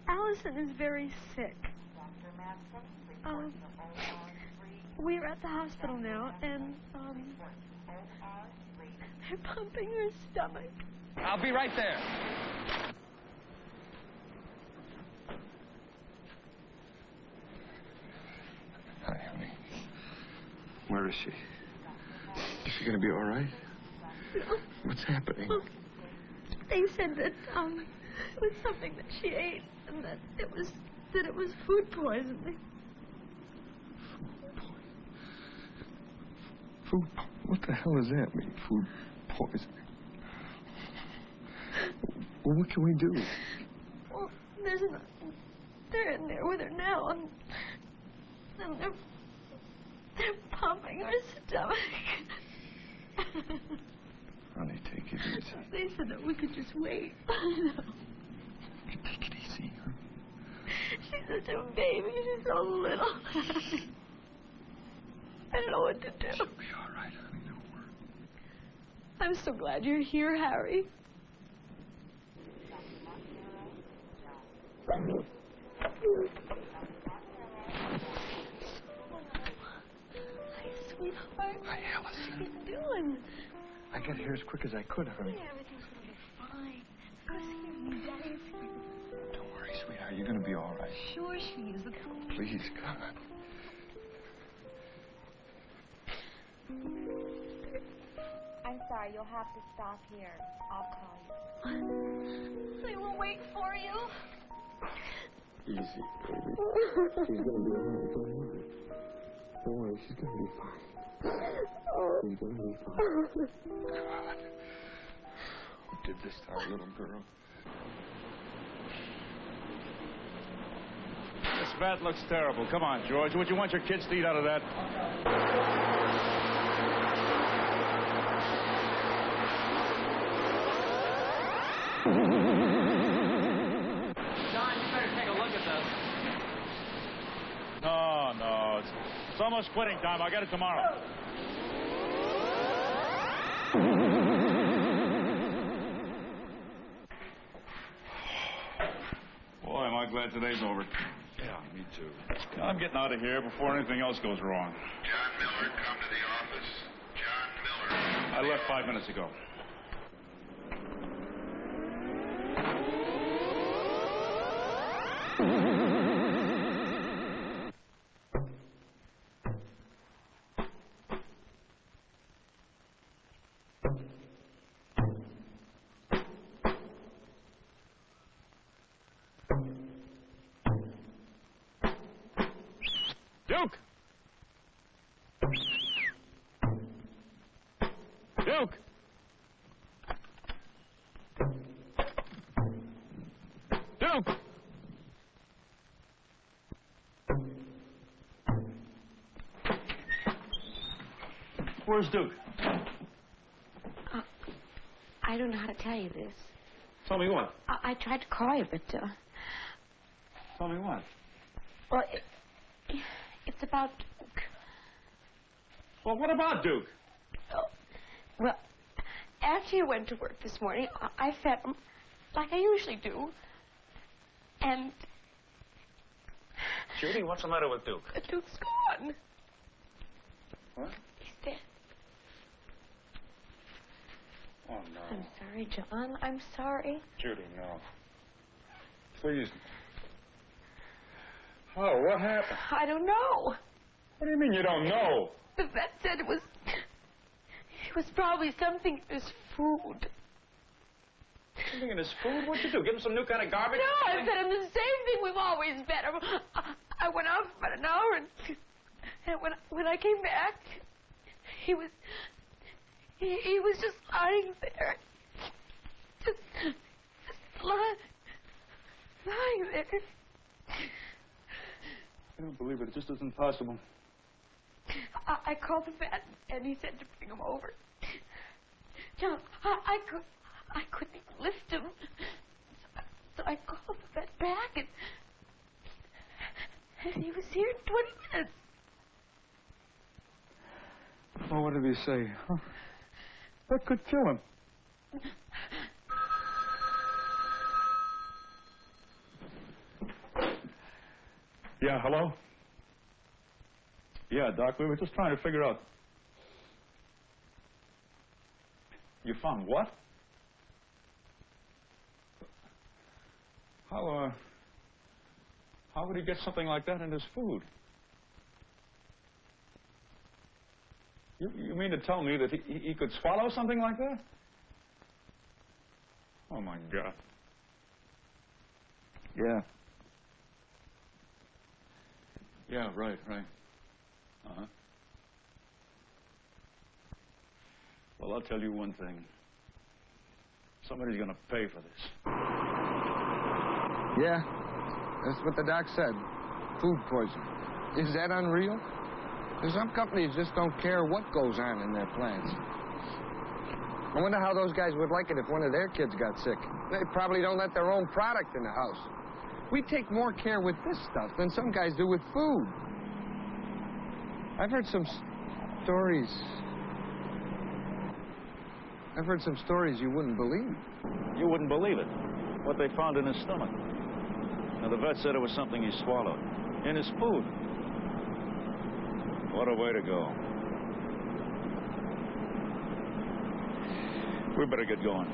Allison is very sick. We're at the hospital now, and, they're pumping her stomach. I'll be right there. Hi, honey. Where is she? Is she gonna be all right? What's happening? Well, they said that, it was something that she ate, and that it was food poisoning. Food? What the hell does that mean? Food poisoning? Well, what can we do? Well, they're in there with her now, and they're pumping her stomach. Honey, take it easy. They said that we could just wait. Take it easy, huh? She's such a baby. She's so little. I don't know what to do. She'll be all right, honey. Don't worry. I'm so glad you're here, Harry. Hi, sweetheart. Hi, Allison. What are you doing? I got here as quick as I could, honey. Everything's gonna be fine. Go see your daddy's here. Don't worry, sweetheart. You're gonna be all right. Sure she is. Please, God. I'm sorry, you'll have to stop here. I'll call you. I will wait for you. Easy, baby. She's gonna be all right. Don't worry, she's gonna be fine. She's gonna be fine. God. Who did this to our little girl? This vat looks terrible. Come on, George. Would you want your kids to eat out of that? John, you better take a look at this. No. It's almost quitting time. I'll get it tomorrow. Boy, am I glad today's over. Yeah, me too. I'm getting out of here before anything else goes wrong. John Miller, come to the office. John Miller. I left 5 minutes ago. Duke! Duke! Where's Duke? I don't know how to tell you this. Tell me what? I tried to call you, but, Tell me what? well, it's about Duke. Well, what about Duke? Oh, well, after you went to work this morning, I fed him like I usually do. And... Judy, what's the matter with Duke? Duke's gone. What? He's dead. Oh, no. I'm sorry, John. I'm sorry. Judy, no. Please. Oh, what happened? I don't know. What do you mean you don't know? The vet said it was probably something in his food. Something in his food? What'd you do? Give him some new kind of garbage? No, I fed him the same thing we've always fed him. I went out for about an hour, and when I came back, he was just lying there, just lying there. I don't believe it. It just isn't possible. I called the vet, and he said to bring him over. John, I couldn't even lift him. So I called the vet back, and he was here in 20 minutes. Well, what did he say? Huh? What could kill him? Yeah, hello? Yeah, Doc, we were just trying to figure out. You found what? How would he get something like that in his food? You mean to tell me that he could swallow something like that? Oh, my God. Yeah. Yeah, right. Uh-huh. Well, I'll tell you one thing. Somebody's going to pay for this. Yeah, that's what the doc said. Food poisoning. Is that unreal? Some companies just don't care what goes on in their plants. I wonder how those guys would like it if one of their kids got sick. They probably don't let their own product in the house. We take more care with this stuff than some guys do with food. I've heard some stories you wouldn't believe. You wouldn't believe it. What they found in his stomach. Now, the vet said it was something he swallowed. In his food. What a way to go. We better get going.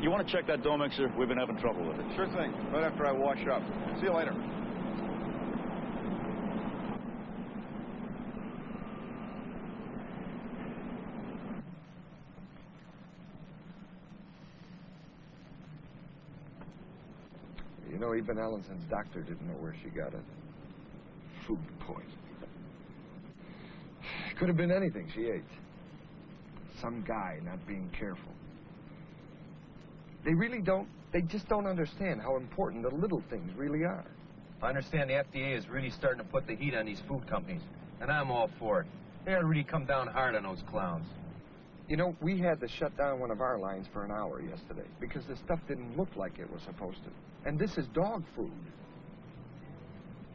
You want to check that dough mixer? We've been having trouble with it. Sure thing. Right after I wash up. See you later. You know, even Ellison's doctor didn't know where she got it. Food poisoning. Could have been anything she ate. Some guy not being careful. They just don't understand how important the little things really are. I understand the FDA is really starting to put the heat on these food companies, and I'm all for it. They ought to really come down hard on those clowns. You know, we had to shut down one of our lines for an hour yesterday because the stuff didn't look like it was supposed to. And this is dog food.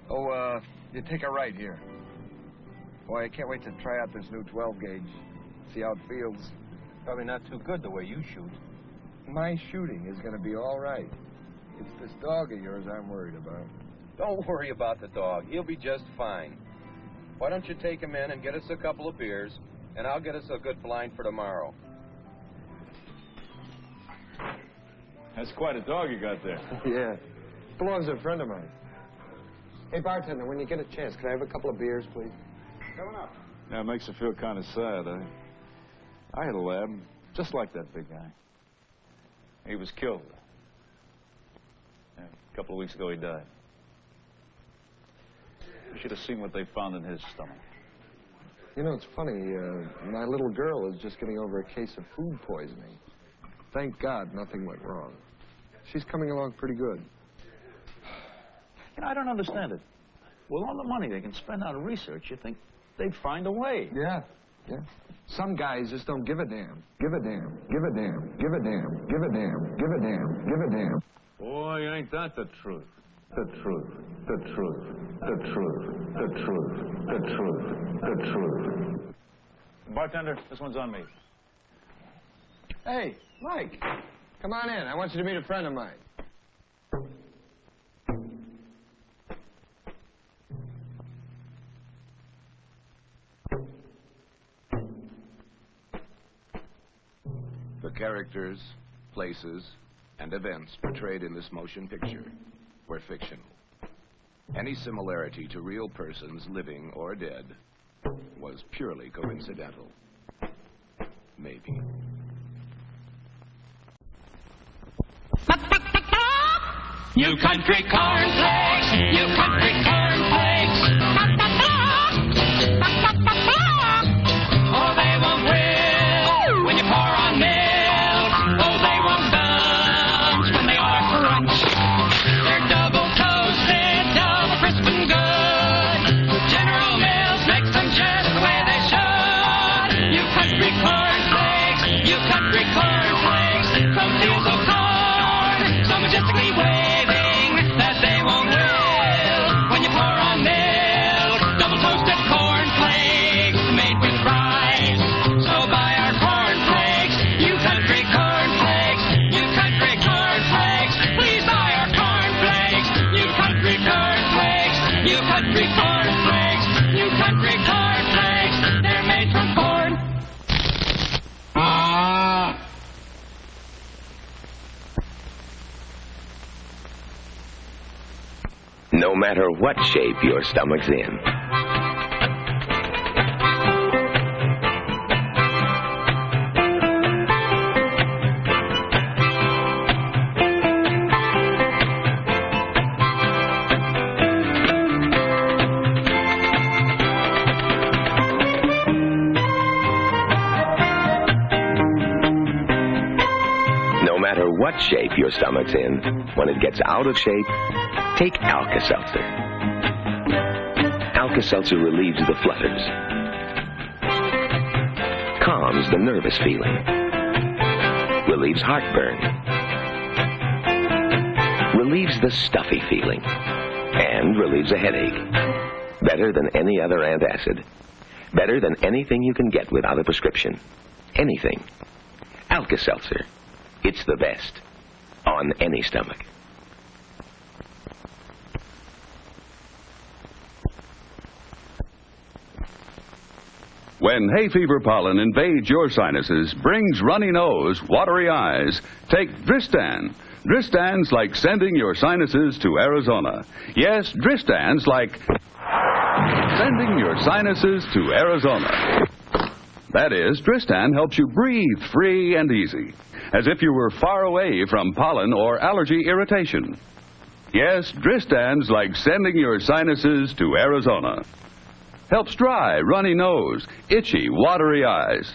Oh, you take a right here. Boy, I can't wait to try out this new 12-gauge. See how it feels. Probably not too good the way you shoot. My shooting is going to be all right. It's this dog of yours I'm worried about. Don't worry about the dog. He'll be just fine. Why don't you take him in and get us a couple of beers, and I'll get us a good blind for tomorrow. That's quite a dog you got there. Yeah. Belongs to a friend of mine. Hey, bartender, when you get a chance, can I have a couple of beers, please? Coming up. Yeah, it makes you feel kind of sad. I had a lab just like that big guy. He was killed. Yeah, a couple of weeks ago, he died. You should have seen what they found in his stomach. You know, it's funny. My little girl is just getting over a case of food poisoning. Thank God nothing went wrong. She's coming along pretty good. You know, I don't understand it. With all the money they can spend on research, you think they'd find a way. Yeah. Yeah? Some guys just don't give a damn. Give a damn. Give a damn. Give a damn. Give a damn. Give a damn. Give a damn. Boy, ain't that the truth. The truth. The truth. The truth. The truth. The truth. The truth. Bartender, this one's on me. Hey, Mike. Come on in. I want you to meet a friend of mine. The characters, places, and events portrayed in this motion picture were fictional. Any similarity to real persons living or dead was purely coincidental. Maybe. You country cornflakes, you country cornflakes. Oh, they won't will when you pour on milk. Oh, they won't bunch when they are crunched. They're double toasted, double crisp and good. General Mills makes them just the way they should. You country cornflakes, you country cornflakes. From fields of corn, so majestically waving that they won't will when you pour on milk. Double toasted cornflakes made with rice. So buy our cornflakes, you country cornflakes, you country cornflakes. Please buy our cornflakes, you country cornflakes, you country cornflakes, you country cornflakes. They're made from corn. No matter what shape your stomach's in. No matter what shape your stomach's in, when it gets out of shape, take Alka-Seltzer. Alka-Seltzer relieves the flutters, calms the nervous feeling, relieves heartburn, relieves the stuffy feeling, and relieves a headache. Better than any other antacid. Better than anything you can get without a prescription. Anything. Alka-Seltzer. It's the best. On any stomach. When hay fever pollen invades your sinuses, brings runny nose, watery eyes, take Dristan. Dristan's like sending your sinuses to Arizona. Yes, Dristan's like sending your sinuses to Arizona. That is, Dristan helps you breathe free and easy, as if you were far away from pollen or allergy irritation. Yes, Dristan's like sending your sinuses to Arizona. Helps dry, runny nose, itchy, watery eyes.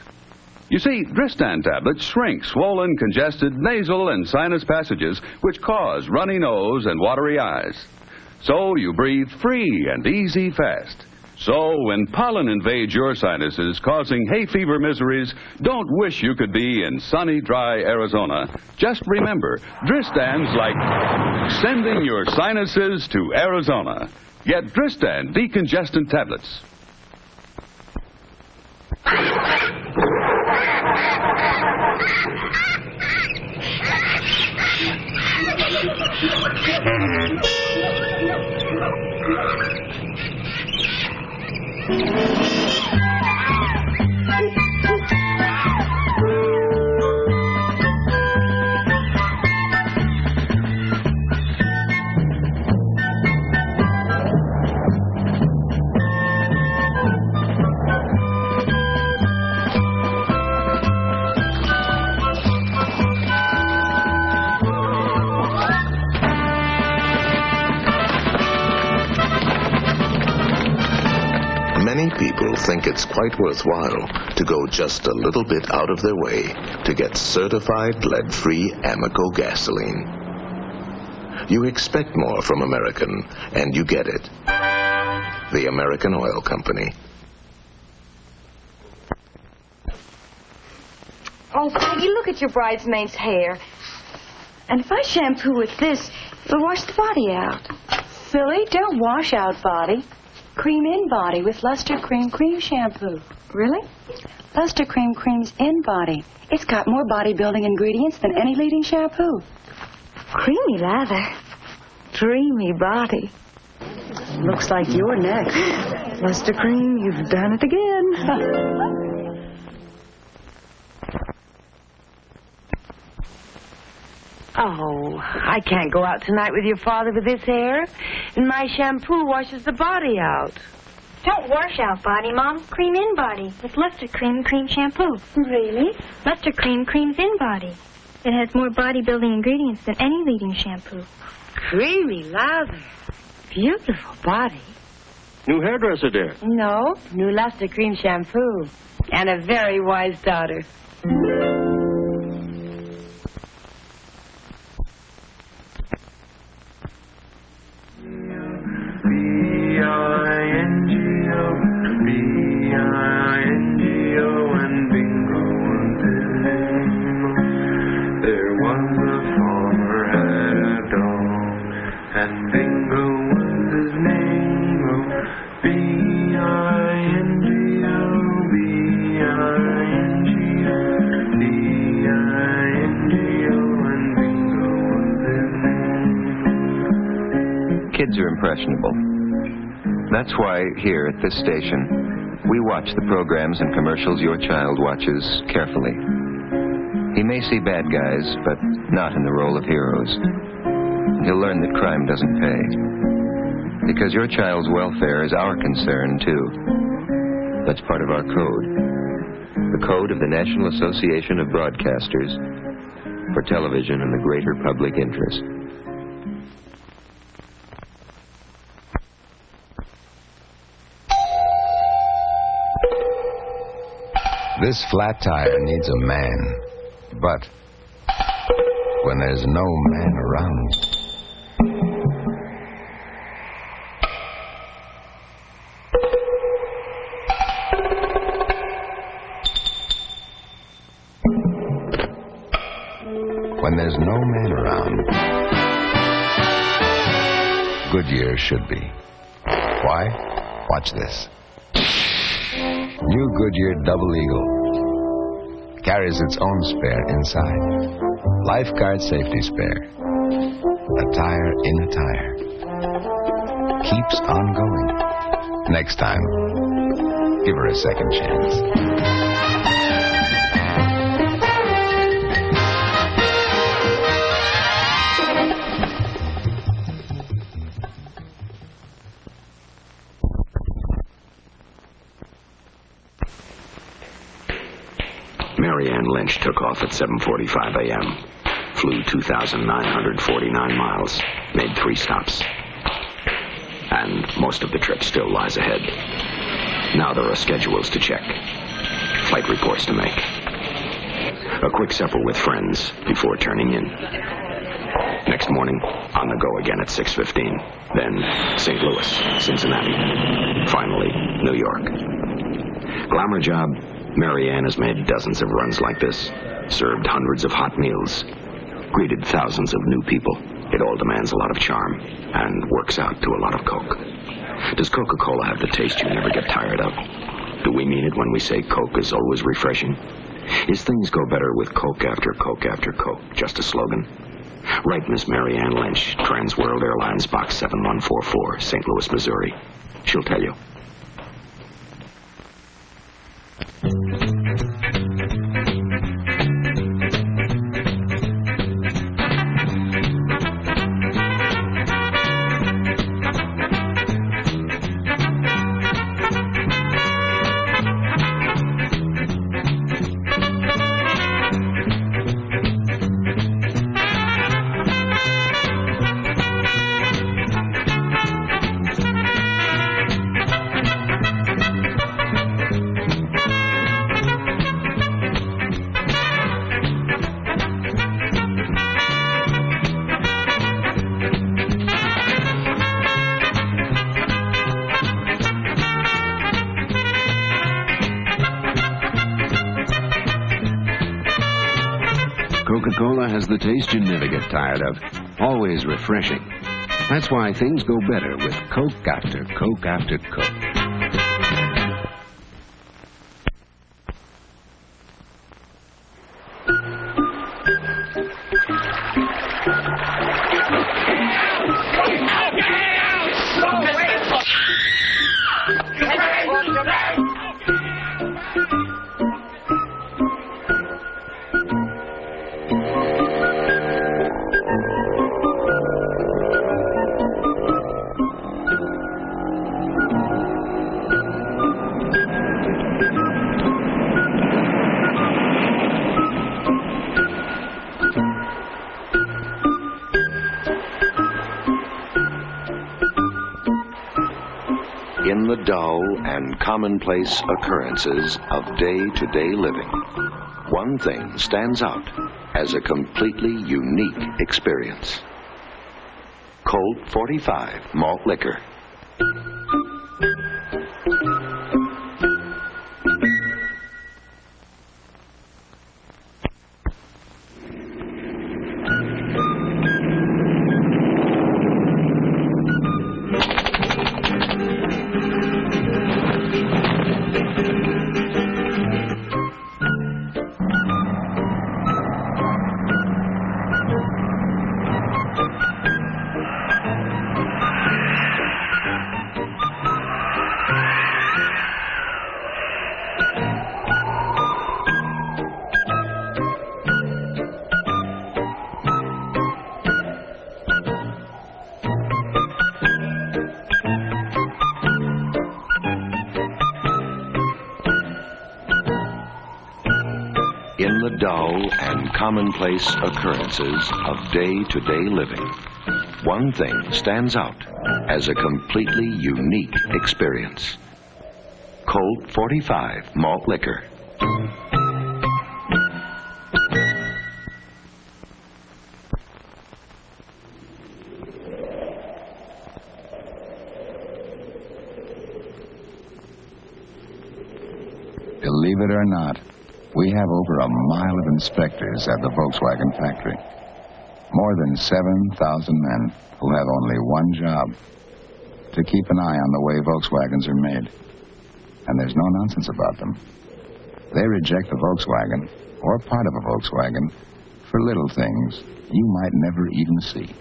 You see, Dristan tablets shrink swollen, congested nasal and sinus passages which cause runny nose and watery eyes. So you breathe free and easy fast. So when pollen invades your sinuses, causing hay fever miseries, don't wish you could be in sunny, dry Arizona. Just remember, Dristan's like sending your sinuses to Arizona. Get Dristan decongestant tablets. Many people think it's quite worthwhile to go just a little bit out of their way to get certified lead-free Amoco gasoline. You expect more from American, and you get it. The American Oil Company. Oh, Peggy, look at your bridesmaid's hair. And if I shampoo with this, it'll wash the body out. Silly, don't wash out body. Cream in body with Luster Cream shampoo. Really? Luster Cream's in body. It's got more body-building ingredients than any leading shampoo. Creamy lather. Dreamy body. Looks like you're next. Luster Cream, you've done it again. Oh, I can't go out tonight with your father with this hair. And my shampoo washes the body out. Don't wash out body, Mom. Cream in body with Luster Cream shampoo. Really? Luster Cream's in body. It has more body-building ingredients than any leading shampoo. Creamy lather. Beautiful body. New hairdresser, dear. No, new Luster Cream shampoo. And a very wise daughter. B-I-N-G-O, B-I-N-G-O, and bingo was his name. There was a farmer had a dog, and bingo was his name. Oh, B-I-N-G-O, B-I-N-G-O, B-I-N-G-O, and bingo was his name. Kids are impressionable. That's why here at this station, we watch the programs and commercials your child watches carefully. He may see bad guys, but not in the role of heroes. He'll learn that crime doesn't pay. Because your child's welfare is our concern, too. That's part of our code. The code of the National Association of Broadcasters for television and the greater public interest. This flat tire needs a man, but when there's no man around, when there's no man around, Goodyear should be. Why? Watch this. New Goodyear Double Eagle carries its own spare inside. Lifeguard safety spare. A tire in a tire. Keeps on going. Next time, give her a second chance. Mary Ann Lynch took off at 7:45 a.m., flew 2,949 miles, made 3 stops. And most of the trip still lies ahead. Now there are schedules to check, flight reports to make, a quick supper with friends before turning in. Next morning, on the go again at 6:15. Then St. Louis, Cincinnati, finally New York. Glamour job. Mary Ann has made dozens of runs like this, served hundreds of hot meals, greeted thousands of new people. It all demands a lot of charm and works out to a lot of Coke. Does Coca-Cola have the taste you never get tired of? Do we mean it when we say Coke is always refreshing? Is things go better with Coke after Coke after Coke just a slogan? Write Miss Mary Ann Lynch, Trans World Airlines, Box 7144, St. Louis, Missouri. She'll tell you. Coca-Cola has the taste you never get tired of. Always refreshing. That's why things go better with Coke after Coke after Coke. In the dull and commonplace occurrences of day-to-day living, one thing stands out as a completely unique experience. Colt 45 malt liquor. In the dull and commonplace occurrences of day-to-day living, one thing stands out as a completely unique experience. Colt 45 malt liquor. Believe it or not, we have over a mile of inspectors at the Volkswagen factory. More than 7,000 men who have only one job: to keep an eye on the way Volkswagens are made. And there's no nonsense about them. They reject a Volkswagen, or part of a Volkswagen, for little things you might never even see.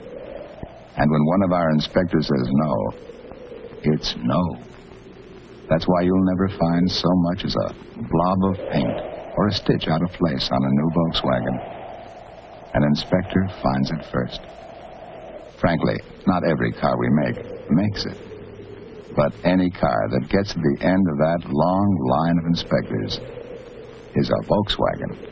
And when one of our inspectors says no, it's no. That's why you'll never find so much as a blob of paint or a stitch out of place on a new Volkswagen. An inspector finds it first. Frankly, not every car we make makes it. But any car that gets to the end of that long line of inspectors is a Volkswagen.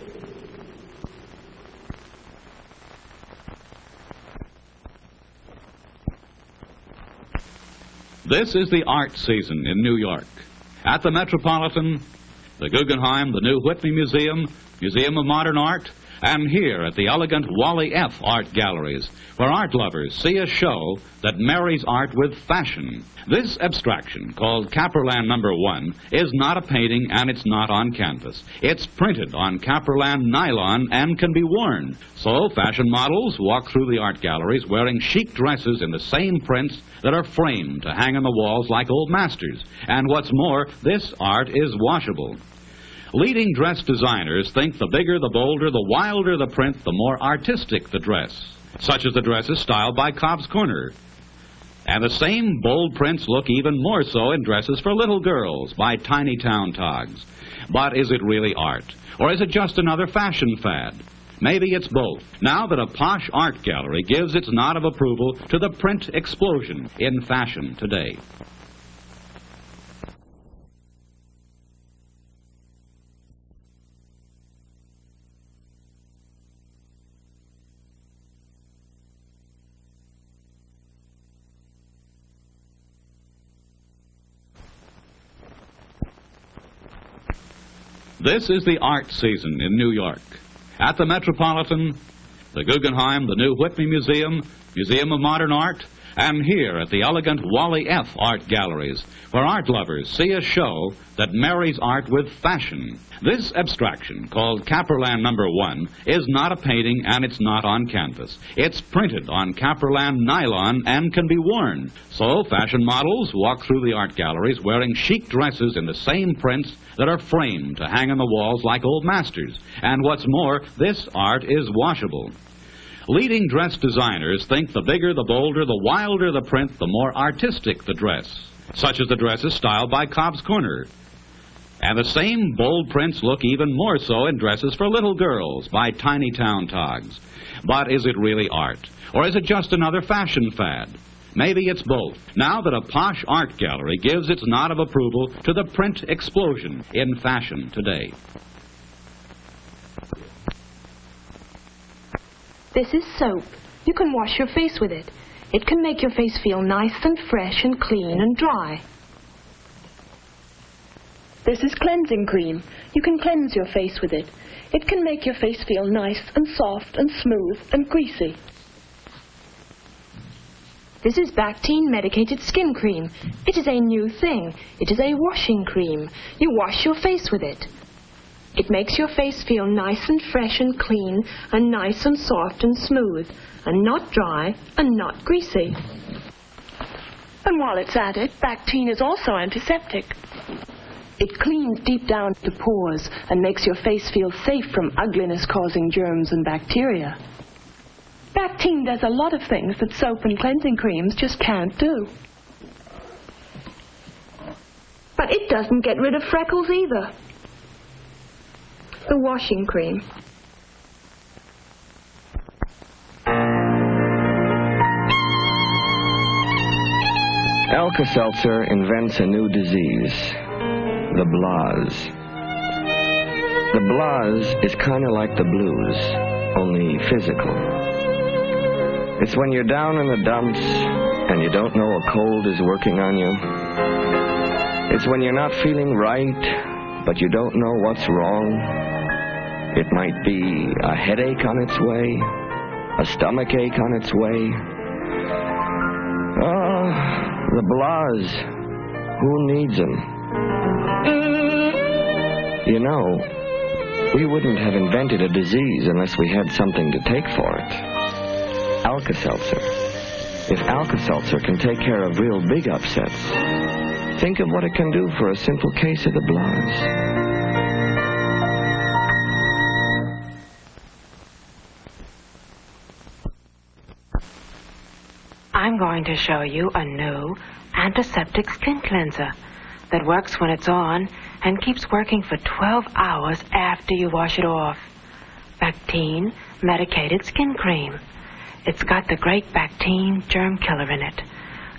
This is the art season in New York. At the Metropolitan, the Guggenheim, the new Whitney Museum, Museum of Modern Art, and here at the elegant Wally F. Art Galleries, where art lovers see a show that marries art with fashion. This abstraction, called Caperland No. 1, is not a painting and it's not on canvas. It's printed on Caperland nylon and can be worn. So fashion models walk through the art galleries wearing chic dresses in the same prints that are framed to hang on the walls like old masters. And what's more, this art is washable. Leading dress designers think the bigger, the bolder, the wilder the print, the more artistic the dress, such as the dresses styled by Cobb's Corner. And the same bold prints look even more so in dresses for little girls by Tiny Town Togs. But is it really art? Or is it just another fashion fad? Maybe it's both. Now that a posh art gallery gives its nod of approval to the print explosion in fashion today. This is the art season in New York. At the Metropolitan, the Guggenheim, the new Whitney Museum, Museum of Modern Art, And here at the elegant Wally F. Art Galleries, where art lovers see a show that marries art with fashion. This abstraction, called Caperland No. 1, is not a painting and it's not on canvas. It's printed on Caperland nylon and can be worn. So fashion models walk through the art galleries wearing chic dresses in the same prints that are framed to hang on the walls like old masters. And what's more, this art is washable. Leading dress designers think the bigger, the bolder, the wilder the print, the more artistic the dress, such as the dresses styled by Cobb's Corner. And the same bold prints look even more so in dresses for little girls by Tiny Town Togs. But is it really art? Or is it just another fashion fad? Maybe it's both, now that a posh art gallery gives its nod of approval to the print explosion in fashion today. This is soap. You can wash your face with it. It can make your face feel nice and fresh and clean and dry. This is cleansing cream. You can cleanse your face with it. It can make your face feel nice and soft and smooth and greasy. This is Bactine medicated skin cream. It is a new thing. It is a washing cream. You wash your face with it. It makes your face feel nice and fresh and clean and nice and soft and smooth and not dry and not greasy. And while it's at it, Bactine is also antiseptic. It cleans deep down to pores and makes your face feel safe from ugliness-causing germs and bacteria. Bactine does a lot of things that soap and cleansing creams just can't do. But it doesn't get rid of freckles either. The washing cream. Alka-Seltzer invents a new disease, the blahs. The blahs is kind of like the blues, only physical. It's when you're down in the dumps and you don't know a cold is working on you. It's when you're not feeling right, but you don't know what's wrong. It might be a headache on its way, a stomach ache on its way. The blahs. Who needs them? You know, we wouldn't have invented a disease unless we had something to take for it. Alka-Seltzer. If Alka-Seltzer can take care of real big upsets, think of what it can do for a simple case of the blahs. I'm going to show you a new antiseptic skin cleanser that works when it's on and keeps working for 12 hours after you wash it off. Bactine medicated skin cream. It's got the great Bactine germ killer in it,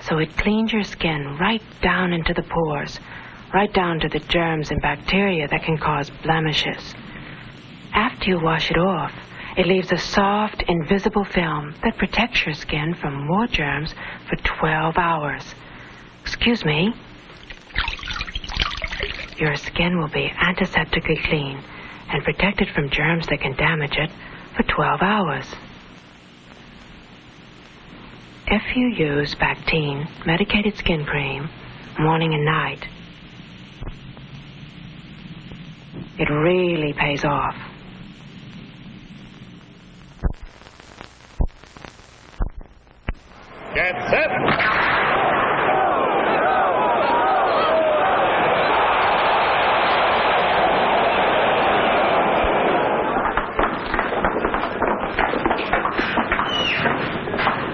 so it cleans your skin right down into the pores, right down to the germs and bacteria that can cause blemishes. After you wash it off, it leaves a soft, invisible film that protects your skin from more germs for 12 hours. Excuse me. Your skin will be antiseptically clean and protected from germs that can damage it for 12 hours. If you use Bactine medicated skin cream morning and night, it really pays off. Get set.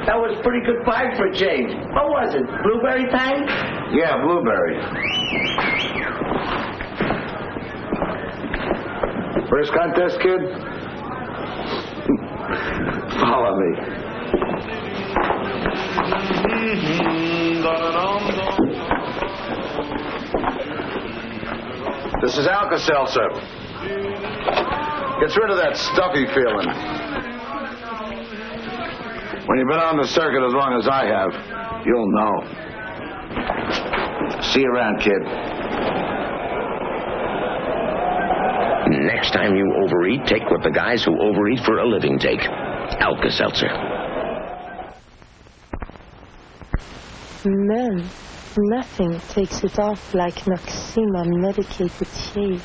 That was a pretty good fight for a change. What was it? Blueberry tang? Yeah, blueberry. First contest, kid? Follow me. This is Alka-Seltzer. Gets rid of that stuffy feeling. When you've been on the circuit as long as I have, you'll know. See you around, kid. Next time you overeat, take what the guys who overeat for a living take. Alka-Seltzer. smell. Nothing takes it off like Noxema medicated shave.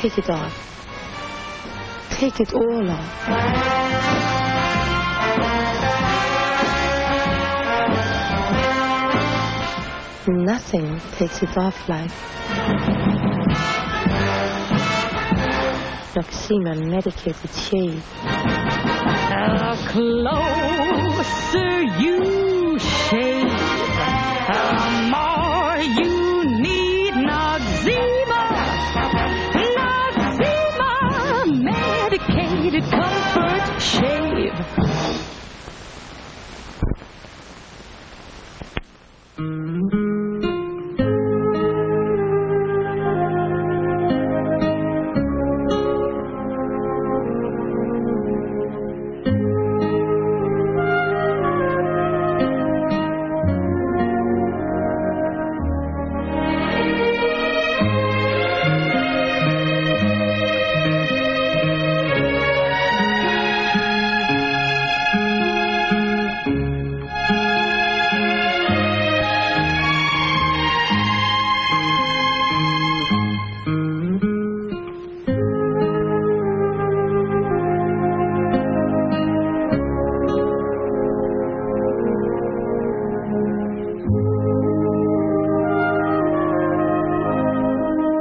Take it off. Take it all off. Nothing takes it off like Noxema medicated shave. The closer you shave, the more you need Noxema. Noxema medicated comfort shave.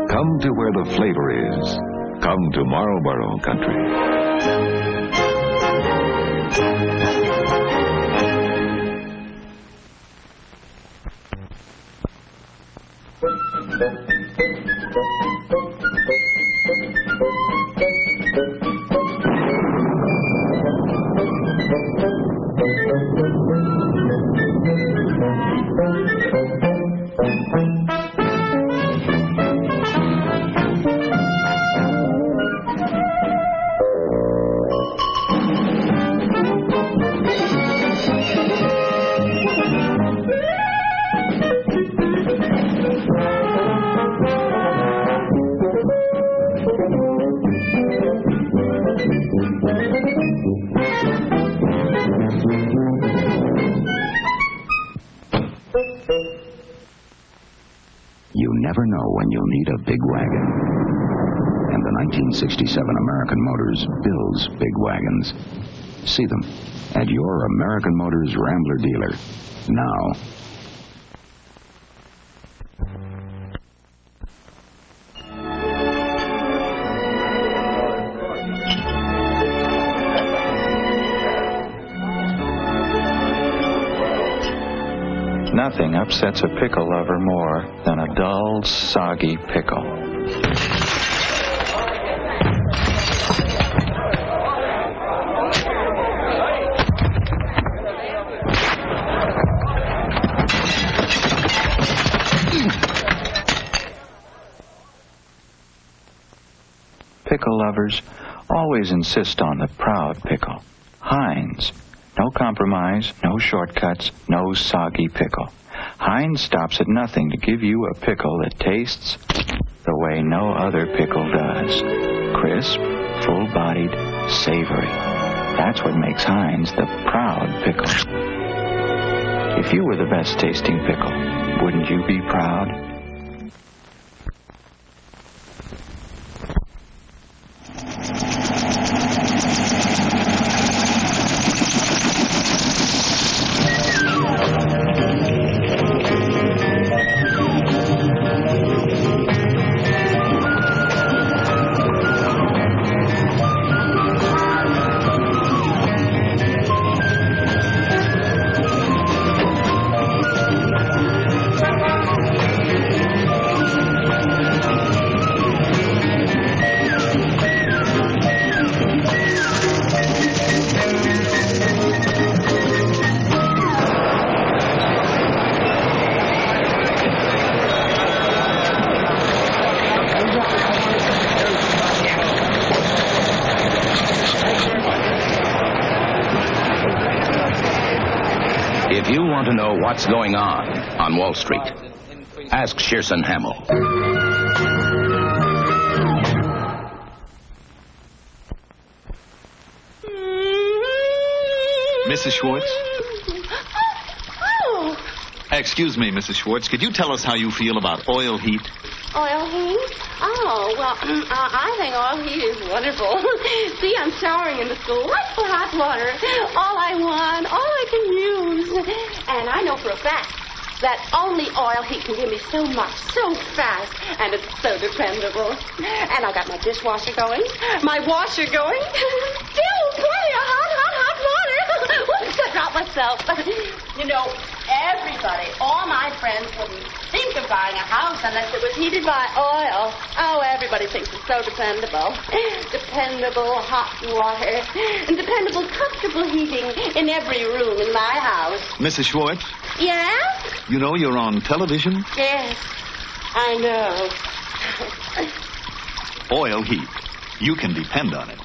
Come to where the flavor is. Come to Marlboro Country. You never know when you'll need a big wagon. And the 1967 American Motors builds big wagons. See them at your American Motors Rambler dealer now. Nothing upsets a pickle lover more than a dull, soggy pickle. Pickle lovers always insist on the proud pickle. Heinz. No compromise, no shortcuts, no soggy pickle. Heinz stops at nothing to give you a pickle that tastes the way no other pickle does. Crisp, full-bodied, savory. That's what makes Heinz the proud pickle. If you were the best tasting pickle, wouldn't you be proud? want to know what's going on Wall Street, ask Shearson Hamill. Mrs. Schwartz? Oh, Excuse me, Mrs. Schwartz. Could you tell us how you feel about oil heat? oil heat? Oh, well, I think oil heat is wonderful. See, I'm showering in the school. What's for hot water? All I want, all I can use. And I know for a fact that only oil heat can give me so much, so fast, and it's so dependable. And I got my dishwasher going, my washer going. Still plenty of hot water. Whoops, I dropped myself. You know, everybody, all my friends wouldn't think of buying a house unless it was heated by oil. Oh, everybody thinks it's so dependable. Dependable hot water and dependable comfortable heating in every room in my house. Mrs. Schwartz? Yeah? You know you're on television? Yes, I know. Oil heat. You can depend on it.